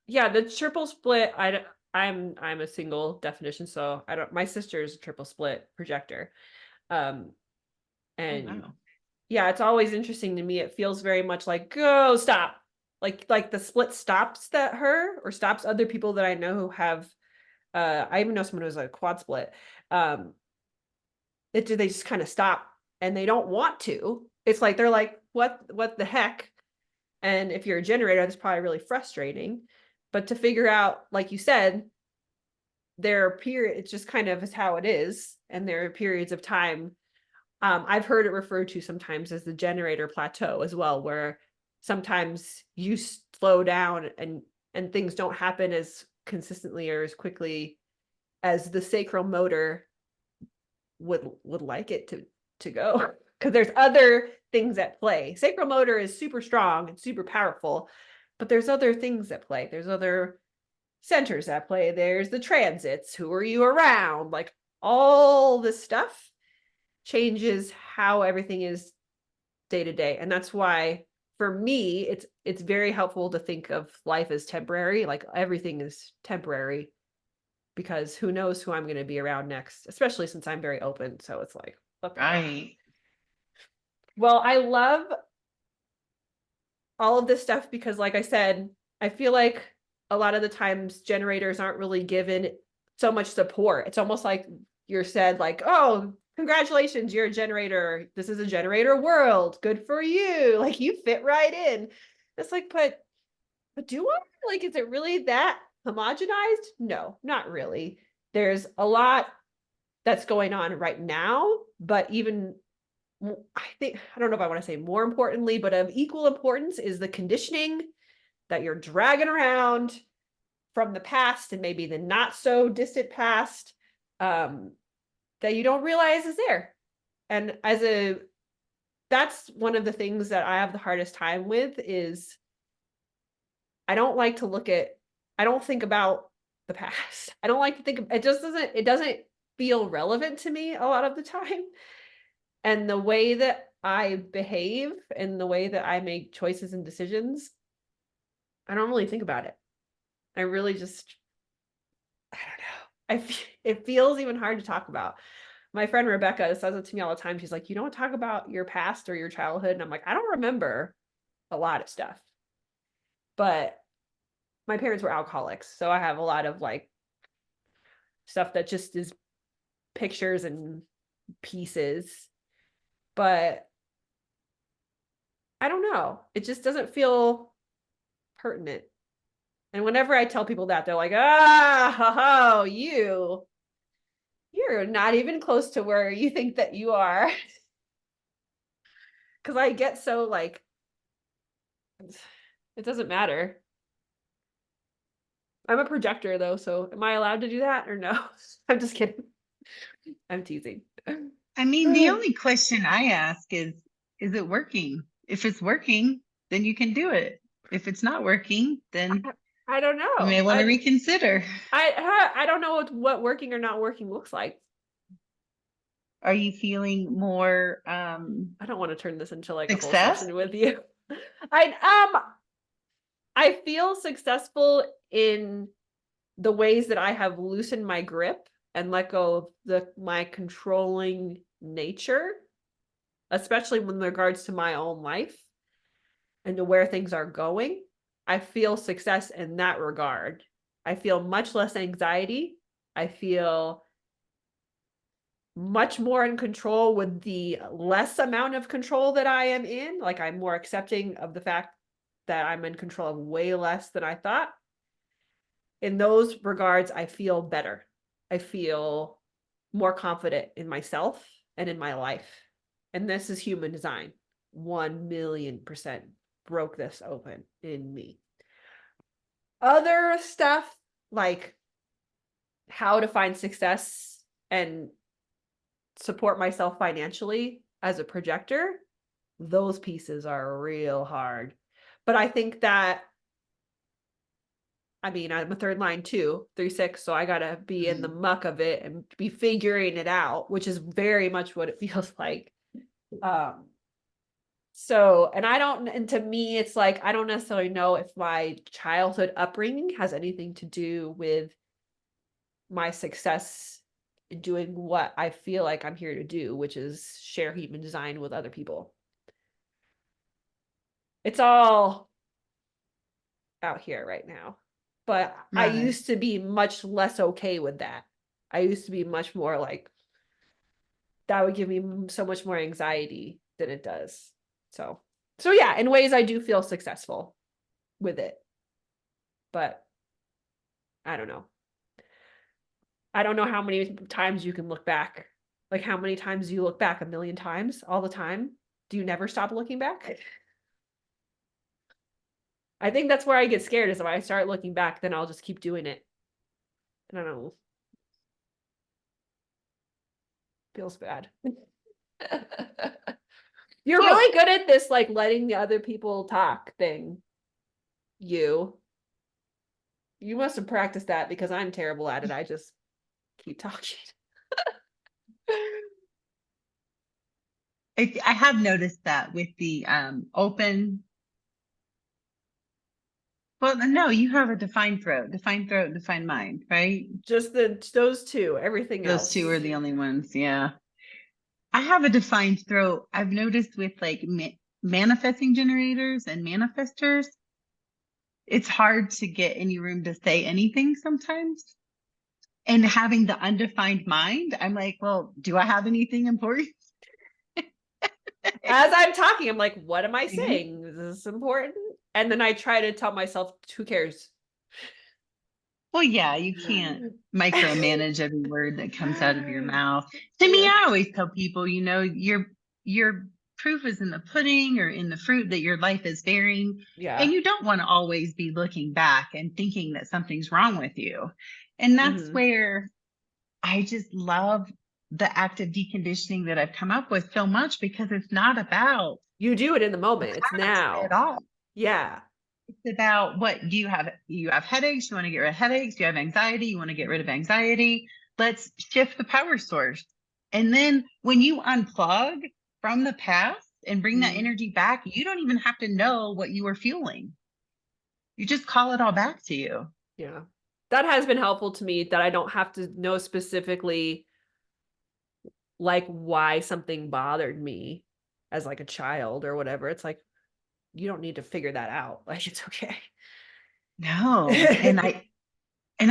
S1: Yeah, the triple split, I'm a single definition, so I don't my sister is a triple split projector. Um
S2: Oh,
S1: and
S2: wow.
S1: yeah, it's always interesting to me. It feels very much like go stop. Like the split stops that her or stops other people that I know who have I even know someone who's a quad split. Um they just kind of stop and they don't want to. It's like they're like, what the heck? And if you're a generator, that's probably really frustrating. But to figure out, like you said, there are periods, it's just kind of is how it is. And there are periods of time. I've heard it referred to sometimes as the generator plateau as well, where sometimes you slow down and things don't happen as consistently or as quickly as the sacral motor would like it to go. Because there's other things at play. Sacral motor is super strong and super powerful, but there's other things at play. There's other centers at play. There's the transits. Who are you around? Like all this stuff changes how everything is day to day. And that's why for me it's very helpful to think of life as temporary. Like everything is temporary because who knows who I'm going to be around next, especially since I'm very open. So it's like, what the heck?
S2: Right.
S1: Well, I love all of this stuff because, like I said, I feel like a lot of the times generators aren't really given so much support. It's almost like you're said, like, oh, congratulations, you're a generator. This is a generator world. Good for you. Like you fit right in. It's like, but do I? Like, is it really that homogenized? No, not really. There's a lot that's going on right now, but even I think, I don't know if I want to say more importantly, but of equal importance is the conditioning that you're dragging around from the past and maybe the not so distant past, um, that you don't realize is there. And as a that's one of the things that I have the hardest time with is I don't like to look at I don't think about the past. I don't like to think of it doesn't feel relevant to me a lot of the time. And the way that I behave and the way that I make choices and decisions, I don't really think about it. I really just I don't know. It feels even hard to talk about. My friend Rebecca says it to me all the time. She's like, "You don't talk about your past or your childhood." And I'm like, "I don't remember a lot of stuff." But my parents were alcoholics, so I have a lot of like stuff that just is pictures and pieces. But I don't know. It just doesn't feel pertinent. And whenever I tell people that, they're like, "Ah, you're not even close to where you think that you are." Because I get so like, it doesn't matter. I'm a projector though, so am I allowed to do that or no? I'm just kidding. I'm teasing.
S2: I mean, the only question I ask is it working? If it's working, then you can do it. If it's not working, then
S1: I don't
S2: you may
S1: know.
S2: want to reconsider.
S1: I don't know what working or not working looks like.
S2: Are you feeling more
S1: I don't want to turn this into like a whole
S2: success?
S1: session with you. I I feel successful in the ways that I have loosened my grip and let go of my controlling nature, especially with regards to my own life and to where things are going. I feel success in that regard. I feel much less anxiety. I feel much more in control with the less amount of control that I am in. Like I'm more accepting of the fact that I'm in control of way less than I thought. In those regards, I feel better. I feel more confident in myself and in my life. And this is human design. 1,000,000% broke this open in me. Other stuff like how to find success and support myself financially as a projector, those pieces are real hard. But I think that I mean, I'm a third line too, 3-6, so I gotta be in the
S2: Mhm.
S1: muck of it and be figuring it out, which is very much what it feels like. Um, so, and I don't, and to me, it's like I don't necessarily know if my childhood upbringing has anything to do with my success in doing what I feel like I'm here to do, which is share human design with other people. It's all out here right now. But I
S2: Right.
S1: used to be much less okay with that. I used to be much more like that would give me so much more anxiety than it does. So, so yeah, in ways I do feel successful with it, but I don't know. I don't know how many times you can look back. Like how many times do you look back? 1,000,000 times all the time? Do you never stop looking back? I think that's where I get scared is if I start looking back, then I'll just keep doing it. I don't know. Feels bad. You're
S2: Well,
S1: really good at this, like letting the other people talk thing. You. You must have practiced that because I'm terrible at it. I just keep talking.
S2: I have noticed that with the open. Well, no, you have a defined throat, defined mind, right?
S1: Just those two, everything
S2: Those two are
S1: else.
S2: the only ones. Yeah. I have a defined throat. I've noticed with like manifesting generators and manifestors, it's hard to get any room to say anything sometimes. And having the undefined mind, I'm like, well, do I have anything important?
S1: As I'm talking, I'm like, what am I saying? Is this important? And then I try to tell myself, who cares?
S2: Well, yeah, you can't micromanage every word that comes out of your mouth. To me,
S1: Yeah.
S2: I always tell people, your proof is in the pudding or in the fruit that your life is bearing. And
S1: Yeah.
S2: you don't want to always be looking back and thinking that something's wrong with you. And that's
S1: Hmm.
S2: where I just love the active deconditioning that I've come up with so much, because it's not about
S1: You do it in the
S2: the
S1: moment. It's
S2: past at
S1: now.
S2: all.
S1: Yeah.
S2: It's about, what do you have? You have headaches, you want to get rid of headaches, you have anxiety, you want to get rid of anxiety. Let's shift the power source. And then when you unplug from the past and bring that
S1: Mhm.
S2: energy back, you don't even have to know what you were feeling. You just call it all back to you.
S1: Yeah. That has been helpful to me, that I don't have to know specifically like why something bothered me as like a child or whatever. It's like, you don't need to figure that out. Like, it's okay.
S2: No. And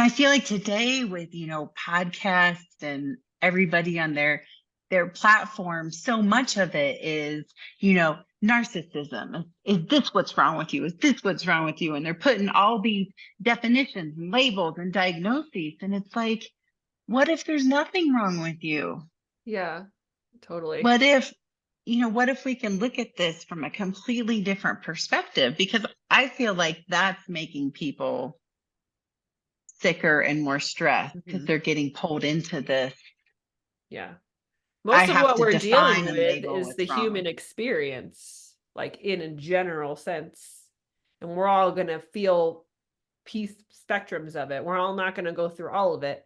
S2: I feel like today, with, podcasts and everybody on their platform, so much of it is, narcissism. Is this what's wrong with you? Is this what's wrong with you? And they're putting all these definitions and labels and diagnoses. And it's like, what if there's nothing wrong with you?
S1: Yeah, totally.
S2: What if we can look at this from a completely different perspective? Because I feel like that's making people sicker and more stressed, because
S1: Mhm.
S2: they're getting pulled into this.
S1: Yeah.
S2: I
S1: Most of
S2: have
S1: what
S2: to
S1: we're dealing
S2: define and
S1: with
S2: label
S1: is the
S2: what's wrong.
S1: human experience, like in a general sense. And we're all going to feel piece spectrums of it. We're all not going to go through all of it,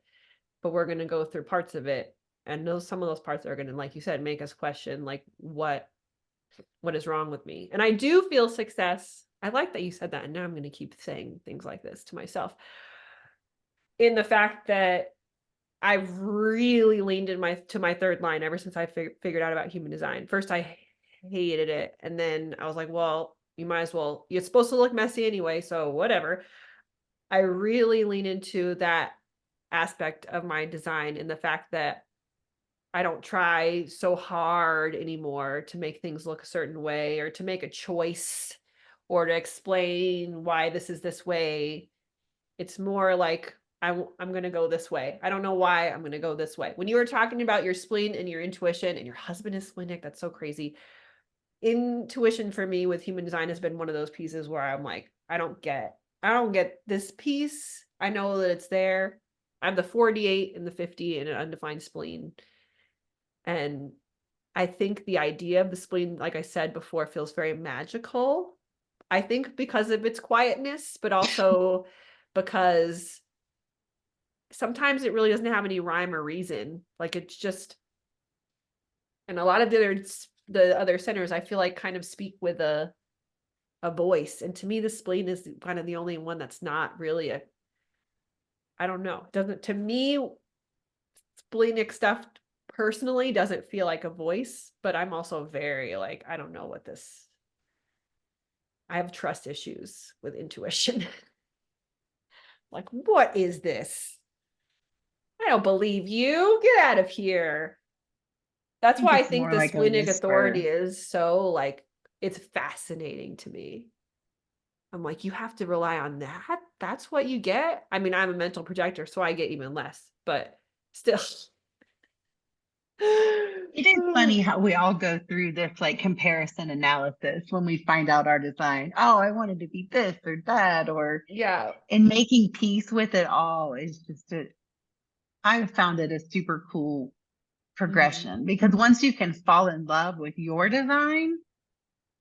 S1: but we're going to go through parts of it. And some of those parts are going to, like you said, make us question like what is wrong with me. And I do feel success. I like that you said that. And now I'm going to keep saying things like this to myself, in the fact that I've really leaned in my third line ever since I figured out about human design. First, I hated it, and then I was like, "Well, you might as well. It's supposed to look messy anyway, so whatever." I really lean into that aspect of my design, and the fact that I don't try so hard anymore to make things look a certain way, or to make a choice, or to explain why this is this way. It's more like, I'm gonna go this way. I don't know why, I'm gonna go this way. When you were talking about your spleen and your intuition, and your husband is splenic, that's so crazy. Intuition for me with human design has been one of those pieces where I'm like, I don't get this piece. I know that it's there. I have the 48 and the 50 and an undefined spleen. And I think the idea of the spleen, like I said before, feels very magical. I think because of its quietness, but also because sometimes it really doesn't have any rhyme or reason. Like, it's just, and a lot of the other centers, I feel like, kind of speak with a voice. And to me, the spleen is kind of the only one that's not really a, I don't know. Doesn't, to me, splenic stuff personally doesn't feel like a voice, but I'm also very like, I don't know what this, I have trust issues with intuition. Like, what is this? I don't believe you. Get out of here.
S2: I
S1: That's
S2: think
S1: why I
S2: it's
S1: think
S2: more
S1: the
S2: like a
S1: splenic authority
S2: whisper.
S1: is so, like, it's fascinating to me. I'm like, you have to rely on that? That's what you get? I mean, I'm a mental projector, so I get even less, but still.
S2: It is funny how we all go through this like comparison analysis when we find out our design. Oh, I wanted to be this or that, or
S1: Yeah.
S2: and making peace with it all is just I've found it a super cool
S1: Mhm.
S2: progression, because once you can fall in love with your design,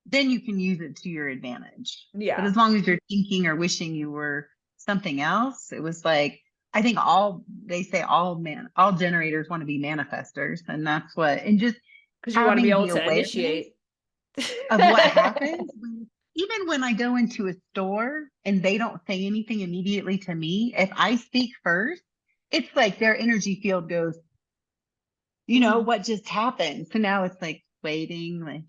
S2: then you can use it to your advantage. But
S1: Yeah.
S2: as long as you're thinking or wishing you were something else, it was like, I think they say all generators want to be manifestors. And that's what, and just
S1: Because you wanna be
S2: having
S1: able
S2: the
S1: to
S2: awareness
S1: initiate.
S2: of what happens even when I go into a store and they don't say anything immediately to me, if I speak first, it's like their energy field goes,
S1: Mhm.
S2: what just happened? So now it's like waiting, like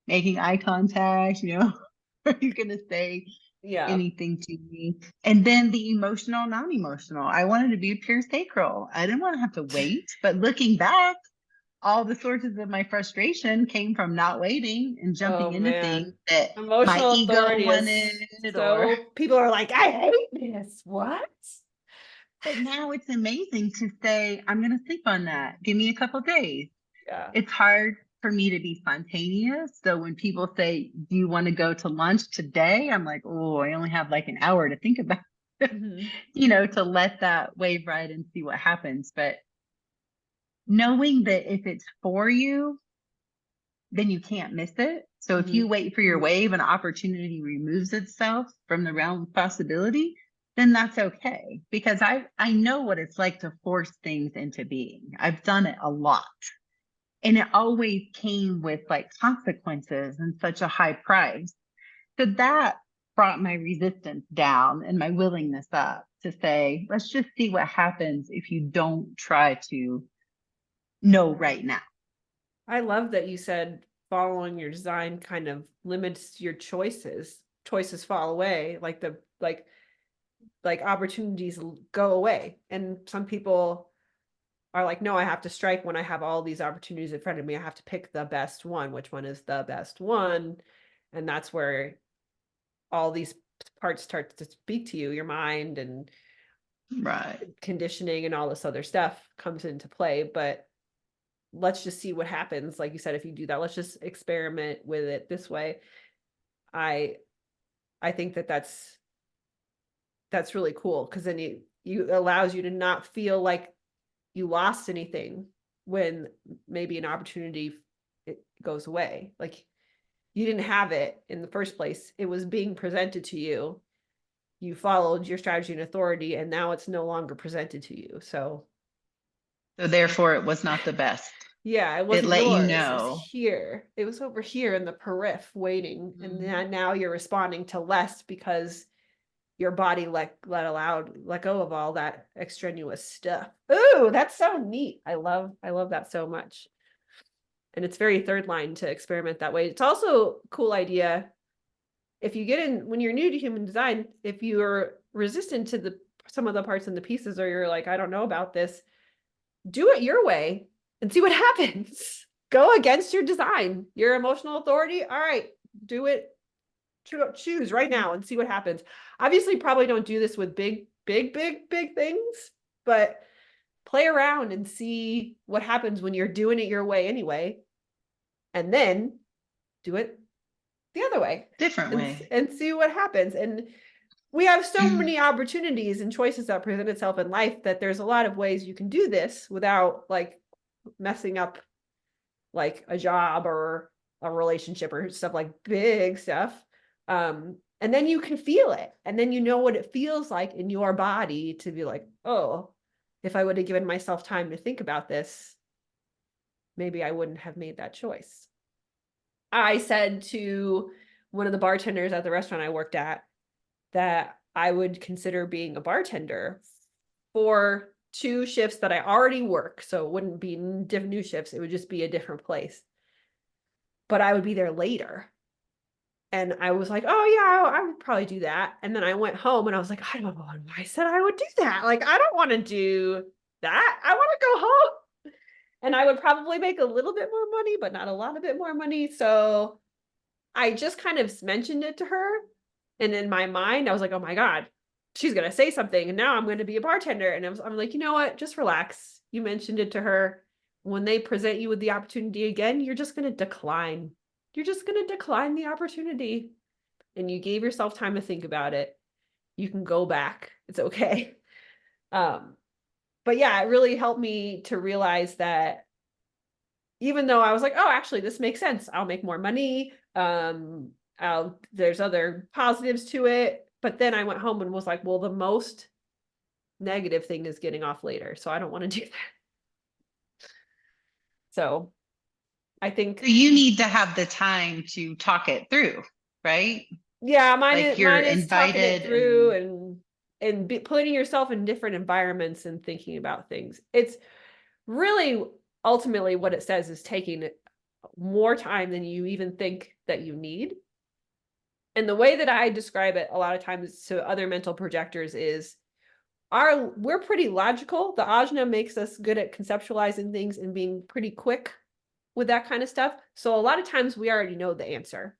S2: making eye contact, are you going to say
S1: Yeah.
S2: anything to me? And then the emotional, non-emotional. I wanted to be pure sacral. I didn't want to have to wait. But looking back, all the sources of my frustration came from not waiting and jumping
S1: Oh,
S2: into things
S1: man.
S2: that my
S1: Emotional
S2: ego
S1: authority is
S2: wanted, or,
S1: so, people are like, "I hate this." What?
S2: but now it's amazing to say, I'm going to sleep on that. Give me a couple days.
S1: Yeah.
S2: It's hard for me to be spontaneous. So when people say, do you want to go to lunch today? I'm like, oh, I only have like an hour to think about,
S1: Mhm.
S2: to let that wave ride and see what happens. But knowing that if it's for you, then you can't miss it. So if you wait for your wave and opportunity removes itself from the realm of possibility, then that's okay. Because I know what it's like to force things into being. I've done it a lot. And it always came with like consequences and such a high price. So that brought my resistance down and my willingness up to say, let's just see what happens if you don't try to know right now.
S1: I love that you said following your design kind of limits your choices. Choices fall away, like the like opportunities go away. And some people are like, no, I have to strike when I have all these opportunities in front of me. I have to pick the best one. Which one is the best one? And that's where all these parts start to speak to you, your mind and
S2: Right.
S1: conditioning and all this other stuff comes into play. But let's just see what happens. Like you said, if you do that, let's just experiment with it this way. I I think that that's really cool because then you allows you to not feel like you lost anything when maybe an opportunity it goes away. Like you didn't have it in the first place. It was being presented to you. You followed your strategy and authority, and now it's no longer presented to you. So
S2: So therefore it was not the best.
S1: yeah, it
S2: It
S1: wasn't
S2: let you
S1: yours. It was
S2: know.
S1: here. It was over here in the periph waiting. And then now you're responding to less because your body let go of all that extraneous stuff. Ooh, that's so neat. I love that so much. And it's very third line to experiment that way. It's also a cool idea if you get in when you're new to human design, if you're resistant to the some of the parts and the pieces, or you're like, I don't know about this, do it your way and see what happens. Go against your design, your emotional authority. All right, do it. Choose right now and see what happens. Obviously, probably don't do this with big things, but play around and see what happens when you're doing it your way anyway. And then do it the other way
S2: Different way.
S1: and see what happens. And we have so many opportunities and choices that present itself in life that there's a lot of ways you can do this without like messing up like a job or a relationship or stuff like big stuff. And then you can feel it. And then you know what it feels like in your body to be like, oh, if I would have given myself time to think about this, maybe I wouldn't have made that choice. I said to one of the bartenders at the restaurant I worked at that I would consider being a bartender for 2 shifts that I already work. So it wouldn't be new shifts, it would just be a different place. But I would be there later. And I was like, oh, yeah, I would probably do that. And then I went home and I was like, I don't know why I said I would do that. Like, I don't want to do that. I want to go home. And I would probably make a little bit more money, but not a lot of bit more money. So I just kind of mentioned it to her. And in my mind, I was like, oh my God, she's going to say something. And now I'm going to be a bartender. And I'm like, you know what? Just relax. You mentioned it to her. When they present you with the opportunity again, you're just going to decline. You're just going to decline the opportunity. And you gave yourself time to think about it. You can go back. It's okay. But yeah, it really helped me to realize that even though I was like, oh, actually, this makes sense. I'll make more money. There's other positives to it. But then I went home and was like, well, the most negative thing is getting off later. So I don't want to do that. So I
S2: So
S1: think,
S2: you need to have the time to talk it through, right?
S1: yeah,
S2: Like you're
S1: mine is talking it
S2: invited
S1: through
S2: and
S1: and putting yourself in different environments and thinking about things. It's really ultimately what it says is taking more time than you even think that you need. And the way that I describe it a lot of times to other mental projectors is we're pretty logical. The ajna makes us good at conceptualizing things and being pretty quick with that kind of stuff. So a lot of times we already know the answer.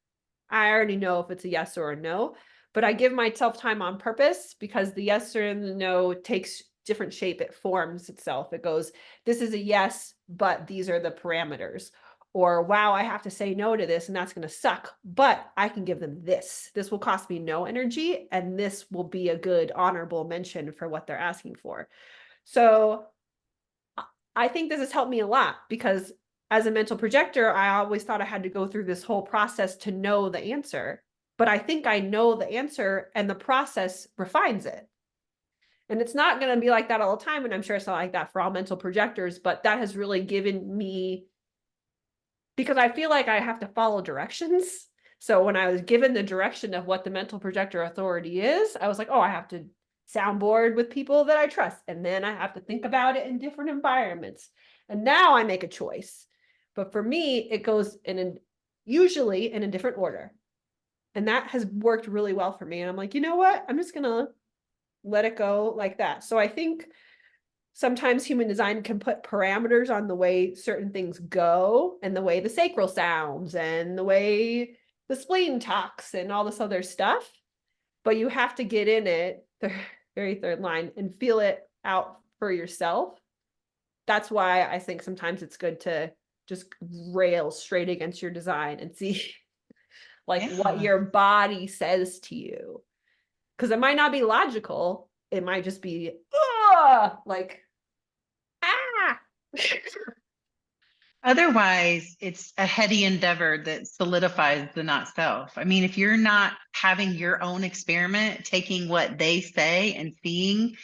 S1: I already know if it's a yes or a no, but I give myself time on purpose because the yes or the no takes different shape. It forms itself. It goes, this is a yes, but these are the parameters. Or, wow, I have to say no to this and that's going to suck, but I can give them this. This will cost me no energy and this will be a good honorable mention for what they're asking for. So I think this has helped me a lot because as a mental projector, I always thought I had to go through this whole process to know the answer. But I think I know the answer and the process refines it. And it's not going to be like that all the time. And I'm sure it's not like that for all mental projectors, but that has really given me, because I feel like I have to follow directions. So when I was given the direction of what the mental projector authority is, I was like, oh, I have to soundboard with people that I trust. And then I have to think about it in different environments. And now I make a choice. But for me, it goes usually in a different order. And that has worked really well for me. And I'm like, you know what? I'm just going to let it go like that. So I think sometimes human design can put parameters on the way certain things go and the way the sacral sounds and the way the spleen talks and all this other stuff. But you have to get in it, the very third line, and feel it out for yourself. That's why I think sometimes it's good to just rail straight against your design and see like what
S2: Yeah.
S1: your body says to you. Because it might not be logical. It might just be, like, ah.
S2: Otherwise, it's a heady endeavor that solidifies the not self. I mean, if you're not having your own experiment, taking what they say and seeing,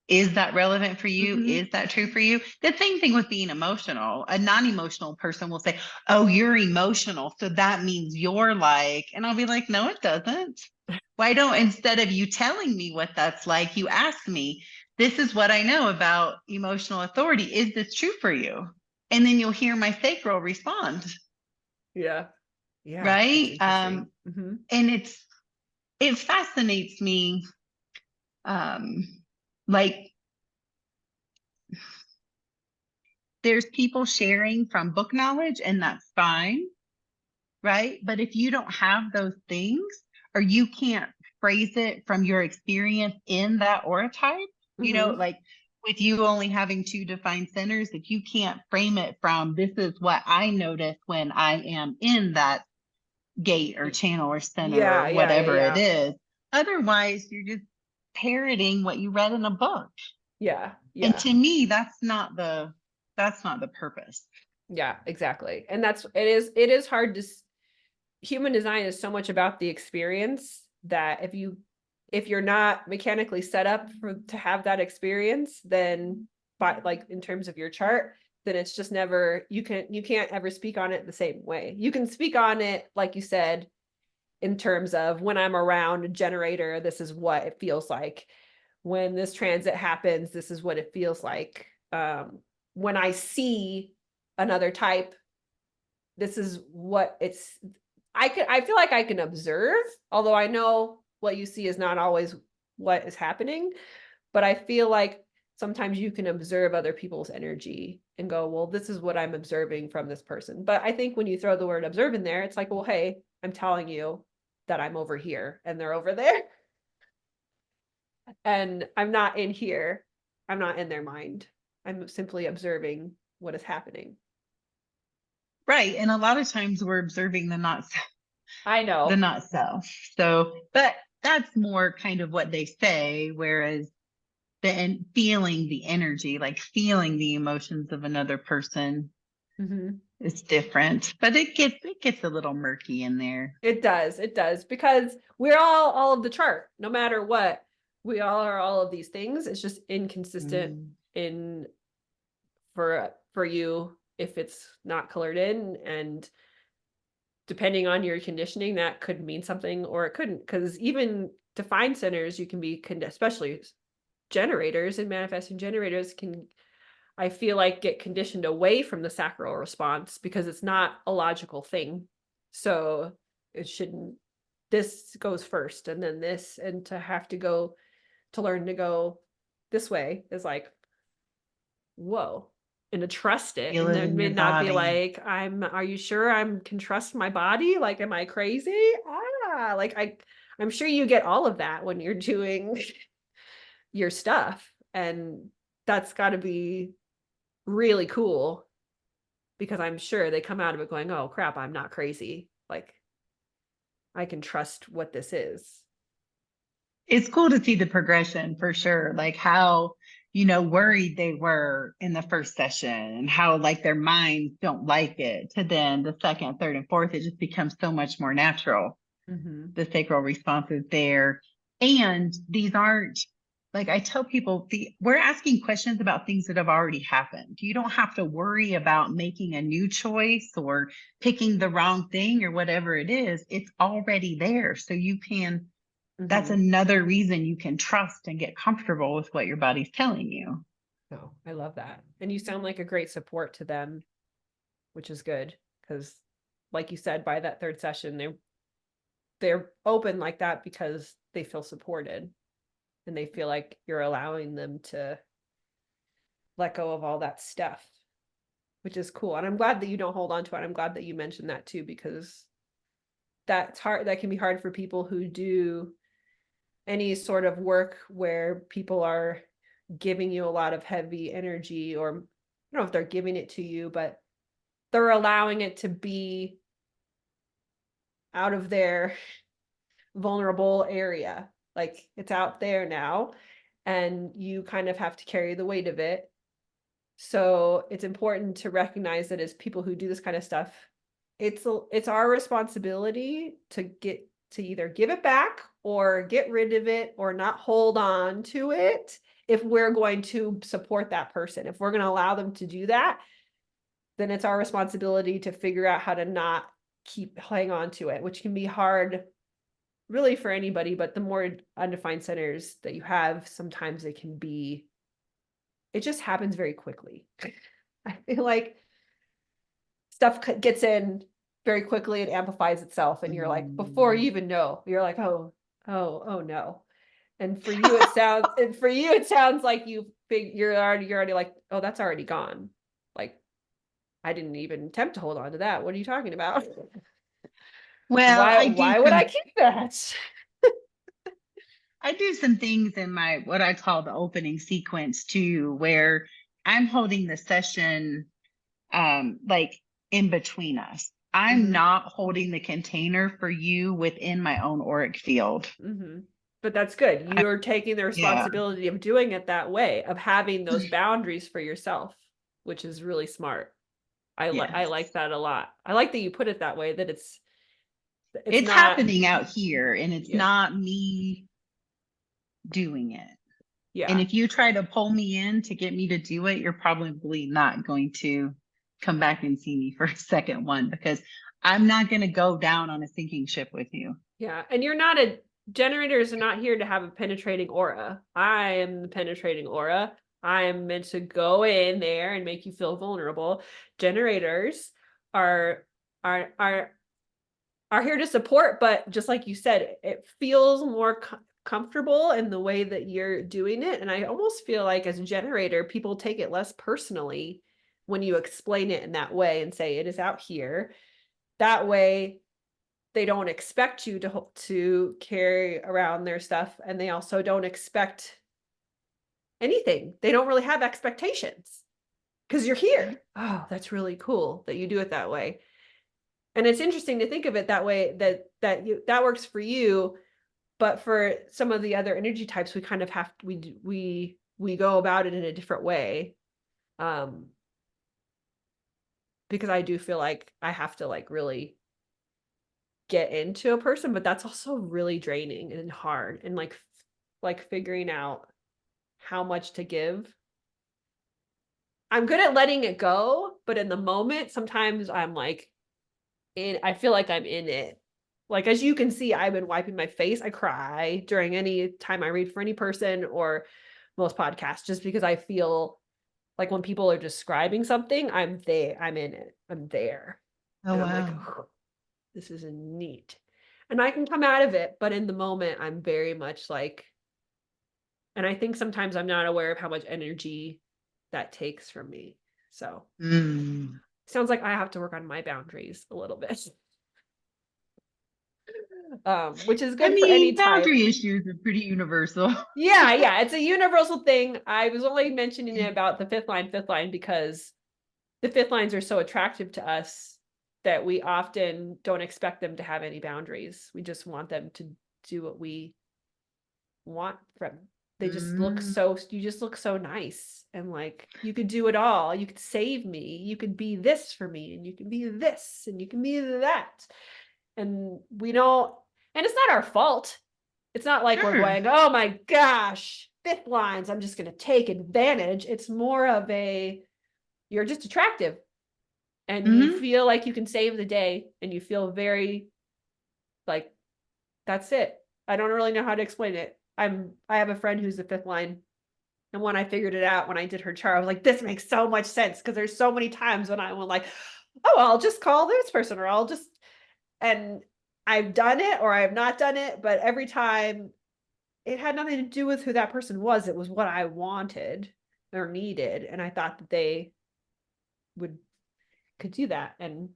S2: is that relevant for you?
S1: Mhm.
S2: Is that true for you? The same thing with being emotional. A non emotional person will say, oh, you're emotional. So that means you're like, and I'll be like, no, it doesn't. Why don't, instead of you telling me what that's like, you ask me, this is what I know about emotional authority. Is this true for you? And then you'll hear my sacral respond,
S1: Yeah. Yeah. That's
S2: right?
S1: interesting. Mhm.
S2: And it fascinates me, um, like there's people sharing from book knowledge, and that's fine, right? But if you don't have those things, or you can't phrase it from your experience in that aura type,
S1: Mhm.
S2: like with you only having two defined centers, if you can't frame it from this is what I notice when I am in that gate or channel or center
S1: Yeah,
S2: or
S1: yeah, yeah,
S2: whatever it
S1: yeah.
S2: is, otherwise you're just parroting what you read in a book.
S1: Yeah,
S2: And
S1: yeah.
S2: to me, that's not the purpose.
S1: Yeah, exactly. And it is hard to human design is so much about the experience that if you're not mechanically set up to have that experience, then like in terms of your chart, then it's just never you can't ever speak on it the same way. You can speak on it like you said in terms of when I'm around a generator, this is what it feels like. When this transit happens, this is what it feels like. When I see another type, this is what it's I feel like I can observe, although I know what you see is not always what is happening, but I feel like sometimes you can observe other people's energy and go, well, this is what I'm observing from this person. But I think when you throw the word observe in there, it's like, well, hey, I'm telling you that I'm over here and they're over there. And I'm not in here. I'm not in their mind. I'm simply observing what is happening.
S2: Right. And a lot of times we're observing
S1: I
S2: the
S1: know.
S2: not self. So, but that's more kind of what they say, whereas feeling the energy, like feeling the emotions of another person
S1: Mhm.
S2: is different. But it gets a little murky in there.
S1: It does. It does because we're all of the chart, no matter what. We all are all of these things. It's just inconsistent
S2: Mm.
S1: in for you if it's not colored in, and depending on your conditioning, that could mean something or it couldn't. Because even defined centers, you can be especially generators and manifesting generators can, I feel like, get conditioned away from the sacral response because it's not a logical thing. So it shouldn't, this goes first and then this, and to have to go to learn to go this way is like, whoa. And to trust it.
S2: Feel
S1: And
S2: it
S1: then
S2: in
S1: may
S2: your
S1: not be
S2: body.
S1: like, are you sure can trust my body? Like, am I crazy? Like I'm sure you get all of that when you're doing your stuff. And that's gotta be really cool because I'm sure they come out of it going, "Oh crap, I'm not crazy. Like I can trust what this is."
S2: It's cool to see the progression for sure. Like how worried they were in the first session and how like their minds don't like it, to then the second, third, and fourth, it just becomes so much more natural.
S1: Mm-hmm.
S2: The sacral response is there. And these aren't, like I tell people, we're asking questions about things that have already happened. You don't have to worry about making a new choice or picking the wrong thing or whatever it is. It's already there. So you can, that's
S1: Mm-hmm.
S2: another reason you can trust and get comfortable with what your body's telling you.
S1: Oh, I love that. And you sound like a great support to them, which is good because, like you said, by that third session, they're open like that because they feel supported and they feel like you're allowing them to let go of all that stuff, which is cool. And I'm glad that you don't hold on to it. I'm glad that you mentioned that too, because that's hard. That can be hard for people who do any sort of work where people are giving you a lot of heavy energy, or I don't know if they're giving it to you, but they're allowing it to be out of their vulnerable area. Like it's out there now, and you kind of have to carry the weight of it. So it's important to recognize that as people who do this kind of stuff, it's our responsibility to either give it back or get rid of it or not hold on to it if we're going to support that person. If we're going to allow them to do that, then it's our responsibility to figure out how to not keep hang on to it, which can be hard really for anybody, but the more undefined centers that you have, sometimes it just happens very quickly. I feel like stuff gets in very quickly, it amplifies itself, and you're like, before you even know, you're like, oh no. And for you, it sounds like you're already like, oh, that's already gone. Like, I didn't even attempt to hold on to that. What are you talking about?
S2: Well,
S1: Why would I keep that?
S2: I do some things in my what I call the opening sequence too, where I'm holding the session like in between us. I'm
S1: Mm-hmm.
S2: not holding the container for you within my own auric field.
S1: Mm-hmm. But that's good.
S2: I,
S1: You're taking the
S2: yeah,
S1: responsibility of doing it that way, of having those boundaries for yourself, which is really smart. I like
S2: yes.
S1: that a lot. I like that you put it that way, that it's
S2: It's
S1: not,
S2: happening out here and it's
S1: yeah,
S2: not me doing it. And
S1: yeah,
S2: if you try to pull me in to get me to do it, you're probably not going to come back and see me for a second one because I'm not going to go down on a sinking ship with you.
S1: yeah. And generators are not here to have a penetrating aura. I am the penetrating aura. I am meant to go in there and make you feel vulnerable. Generators are are are are here to support, but just like you said, it feels more comfortable in the way that you're doing it. And I almost feel like as a generator, people take it less personally when you explain it in that way and say it is out here. That way, they don't expect you to carry around their stuff, and they also don't expect anything. They don't really have expectations because you're here. Oh, that's really cool that you do it that way. And it's interesting to think of it that way, that works for you, but for some of the other energy types, we kind of we go about it in a different way. Um, because I do feel like I have to like really get into a person, but that's also really draining and hard, and like figuring out how much to give. I'm good at letting it go, but in the moment, sometimes I'm like I feel like I'm in it. Like, as you can see, I've been wiping my face. I cry during any time I read for any person or most podcasts, just because I feel like when people are describing something, I'm there, I'm in it, I'm there.
S2: Oh,
S1: And I'm like,
S2: wow.
S1: oh, this is neat. And I can come out of it, but in the moment, I'm very much like, and I think sometimes I'm not aware of how much energy that takes from me. So
S2: Mm.
S1: sounds like I have to work on my boundaries a little bit. Which is
S2: I
S1: good for any
S2: mean,
S1: type.
S2: boundary issues are pretty universal.
S1: Yeah, yeah, it's a universal thing. I was only mentioning it about the fifth line because the fifth lines are so attractive to us that we often don't expect them to have any boundaries. We just want them to do what we want from They just look
S2: Mm.
S1: so, you just look so nice. And like, you could do it all. You could save me. You could be this for me. And you can be this. And you can be that. And we don't, and it's not our fault. It's not like we're
S2: Sure.
S1: going, oh my gosh, fifth lines, I'm just going to take advantage. It's more of a, you're just attractive and you
S2: Hmm.
S1: feel like you can save the day and you feel very like, that's it. I don't really know how to explain it. I have a friend who's the fifth line. And when I figured it out, when I did her chart, I was like, this makes so much sense. Cause there's so many times when I went like, oh, I'll just call this person or I'll just, and I've done it or I've not done it, but every time it had nothing to do with who that person was. It was what I wanted or needed. And I thought that they would could do that. And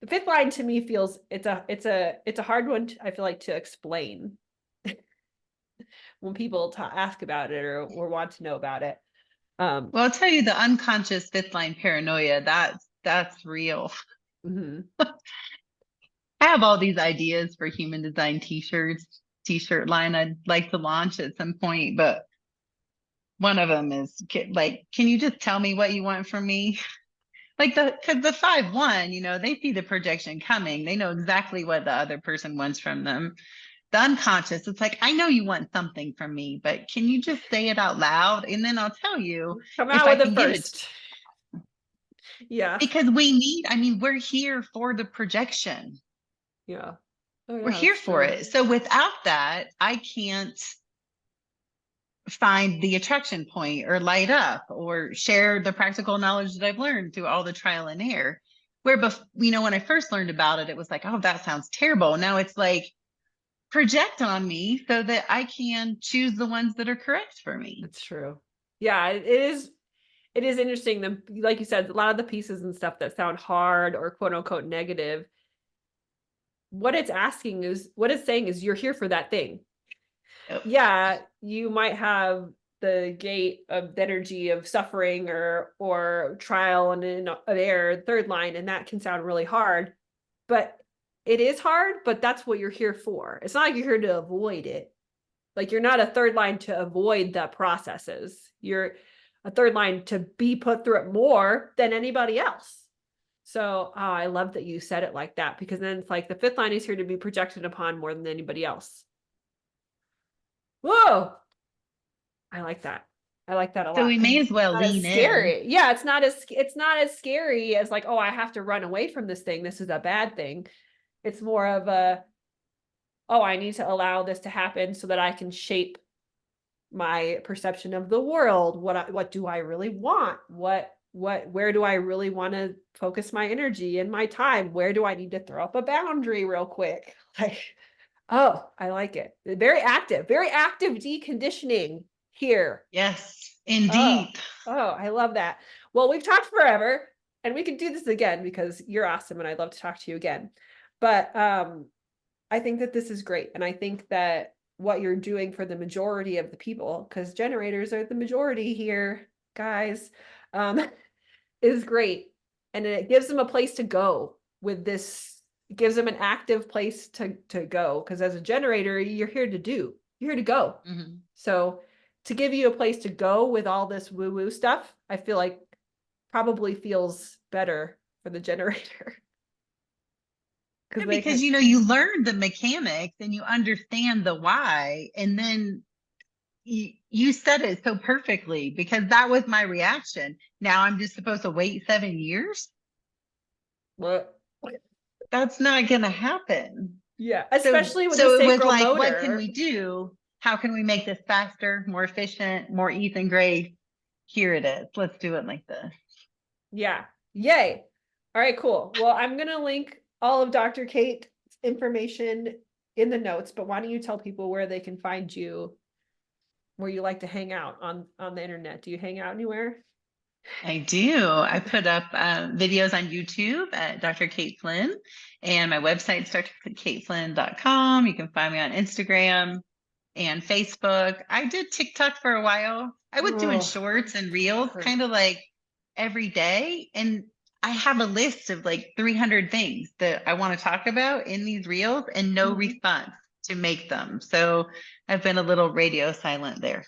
S1: the fifth line to me feels it's a hard one I feel like to explain when people ask about it or want to know about it. Um,
S2: Well, I'll tell you, the unconscious fifth line paranoia, that's real.
S1: mhm.
S2: I have all these ideas for human design t-shirts, t-shirt line I'd like to launch at some point, but one of them is like, can you just tell me what you want from me? Like because the 5-1, they see the projection coming. They know exactly what the other person wants from them. The unconscious, it's like, I know you want something from me, but can you just say it out loud? And then I'll tell you
S1: Come
S2: if
S1: out
S2: I
S1: with
S2: can
S1: it
S2: give it.
S1: first. Yeah.
S2: Because we need, I mean, we're here for the projection.
S1: Yeah. Oh
S2: We're
S1: yeah,
S2: here
S1: that's
S2: for
S1: true.
S2: it. So without that, I can't find the attraction point or light up or share the practical knowledge that I've learned through all the trial and error. Where, when I first learned about it, it was like, oh, that sounds terrible. Now it's like, project on me so that I can choose the ones that are correct for me.
S1: It's true. Yeah, it is interesting. Like you said, a lot of the pieces and stuff that sound hard or quote unquote negative, what it's saying is you're here for that thing.
S2: Yep.
S1: Yeah, you might have the gate of the energy of suffering or trial and in error, third line, and that can sound really hard. But it is hard, but that's what you're here for. It's not like you're here to avoid it. Like you're not a third line to avoid the processes. You're a third line to be put through it more than anybody else. So, oh, I love that you said it like that because then it's like the fifth line is here to be projected upon more than anybody else. Whoa, I like that. I like that a
S2: So
S1: lot
S2: we
S1: because
S2: may
S1: it's
S2: as well
S1: not as
S2: lean in.
S1: scary. Yeah, it's not as scary as like, oh, I have to run away from this thing. This is a bad thing. It's more of a, oh, I need to allow this to happen so that I can shape my perception of the world. What do I really want? Where do I really want to focus my energy and my time? Where do I need to throw up a boundary real quick? Like, oh, I like it. Very active deconditioning here.
S2: Yes,
S1: Oh,
S2: indeed.
S1: oh, I love that. Well, we've talked forever and we can do this again because you're awesome and I'd love to talk to you again. But I think that this is great. And I think that what you're doing for the majority of the people, because generators are the majority here, guys, um, is great. And it gives them a place to go with this, it gives them an active place to go. Because as a generator, you're here to do, you're here to go.
S2: Mm-hmm.
S1: So to give you a place to go with all this woo-woo stuff, I feel like probably feels better for the generator.
S2: Yeah,
S1: Because they
S2: because
S1: can,
S2: you learn the mechanics and you understand the why, and then you said it so perfectly because that was my reaction. Now I'm just supposed to wait 7 years?
S1: what?
S2: That's not going to happen.
S1: Yeah,
S2: So,
S1: especially with the
S2: so it was
S1: sacral
S2: like, what can
S1: motor.
S2: we do? How can we make this faster, more efficient, more ease and grace? Here it is. Let's do it like this.
S1: Yeah. Yay. All right, cool. Well, I'm going to link all of Dr. Kate's information in the notes, but why don't you tell people where they can find you, where you like to hang out on the internet? Do you hang out anywhere?
S2: I do. I put up videos on YouTube at Dr. Kate Flynn, and my website's drkateflynn.com. You can find me on Instagram and Facebook. I did TikTok for a while. I was doing
S1: Oh,
S2: shorts and reels
S1: hurt.
S2: kind of like every day. And I have a list of like 300 things that I want to talk about in these reels and no
S1: Mhm.
S2: response to make them. So I've been a little radio silent there.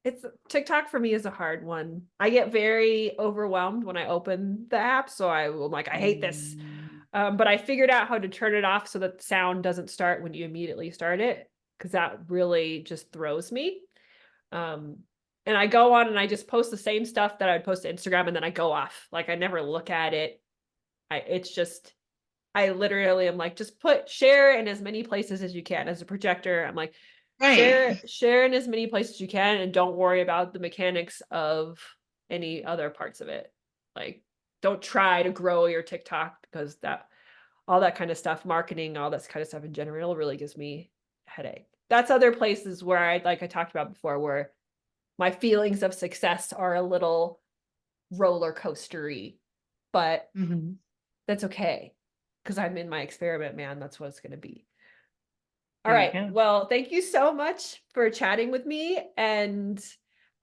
S1: It's TikTok for me is a hard one. I get very overwhelmed when I open the app, so I'm like, I hate this. But I figured out how to turn it off so that the sound doesn't start when you immediately start it, because that really just throws me. Um, and I go on and I just post the same stuff that I would post to Instagram, and then I go off. Like, I never look at it. It's just, I literally am like, just share in as many places as you can. As a projector, I'm like,
S2: Right.
S1: share in as many places you can, and don't worry about the mechanics of any other parts of it. Like, don't try to grow your TikTok, because that all that kind of stuff, marketing, all that kind of stuff in general really gives me a headache. That's other places where I talked about before, where my feelings of success are a little roller coastery, but
S2: Mm-hmm.
S1: that's okay, because I'm in my experiment, man. That's what it's going to be. All
S2: There you
S1: right.
S2: go.
S1: Well, thank you so much for chatting with me. And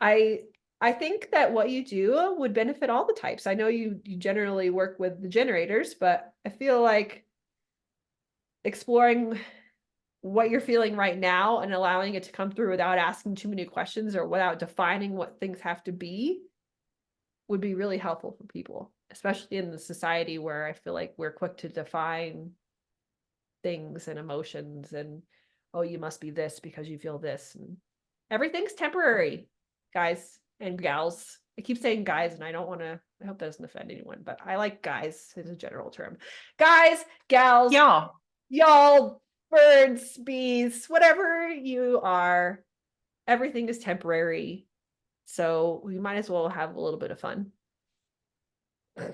S1: I I think that what you do would benefit all the types. I know you generally work with the generators, but I feel like exploring what you're feeling right now and allowing it to come through without asking too many questions or without defining what things have to be would be really helpful for people, especially in the society where I feel like we're quick to define things and emotions, and oh, you must be this because you feel this, and everything's temporary, guys and gals. I keep saying guys, and I don't want to, I hope that doesn't offend anyone, but I like guys as a general term. Guys, gals,
S2: Y'all.
S1: y'all, birds, bees, whatever you are, everything is temporary. So we might as well have a little bit of fun.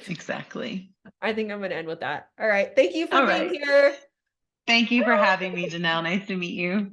S2: Exactly.
S1: I think I'm going to end with that. All right. Thank you for
S2: All
S1: being
S2: right.
S1: here.
S2: Thank you for having me, Janelle. Nice to meet you.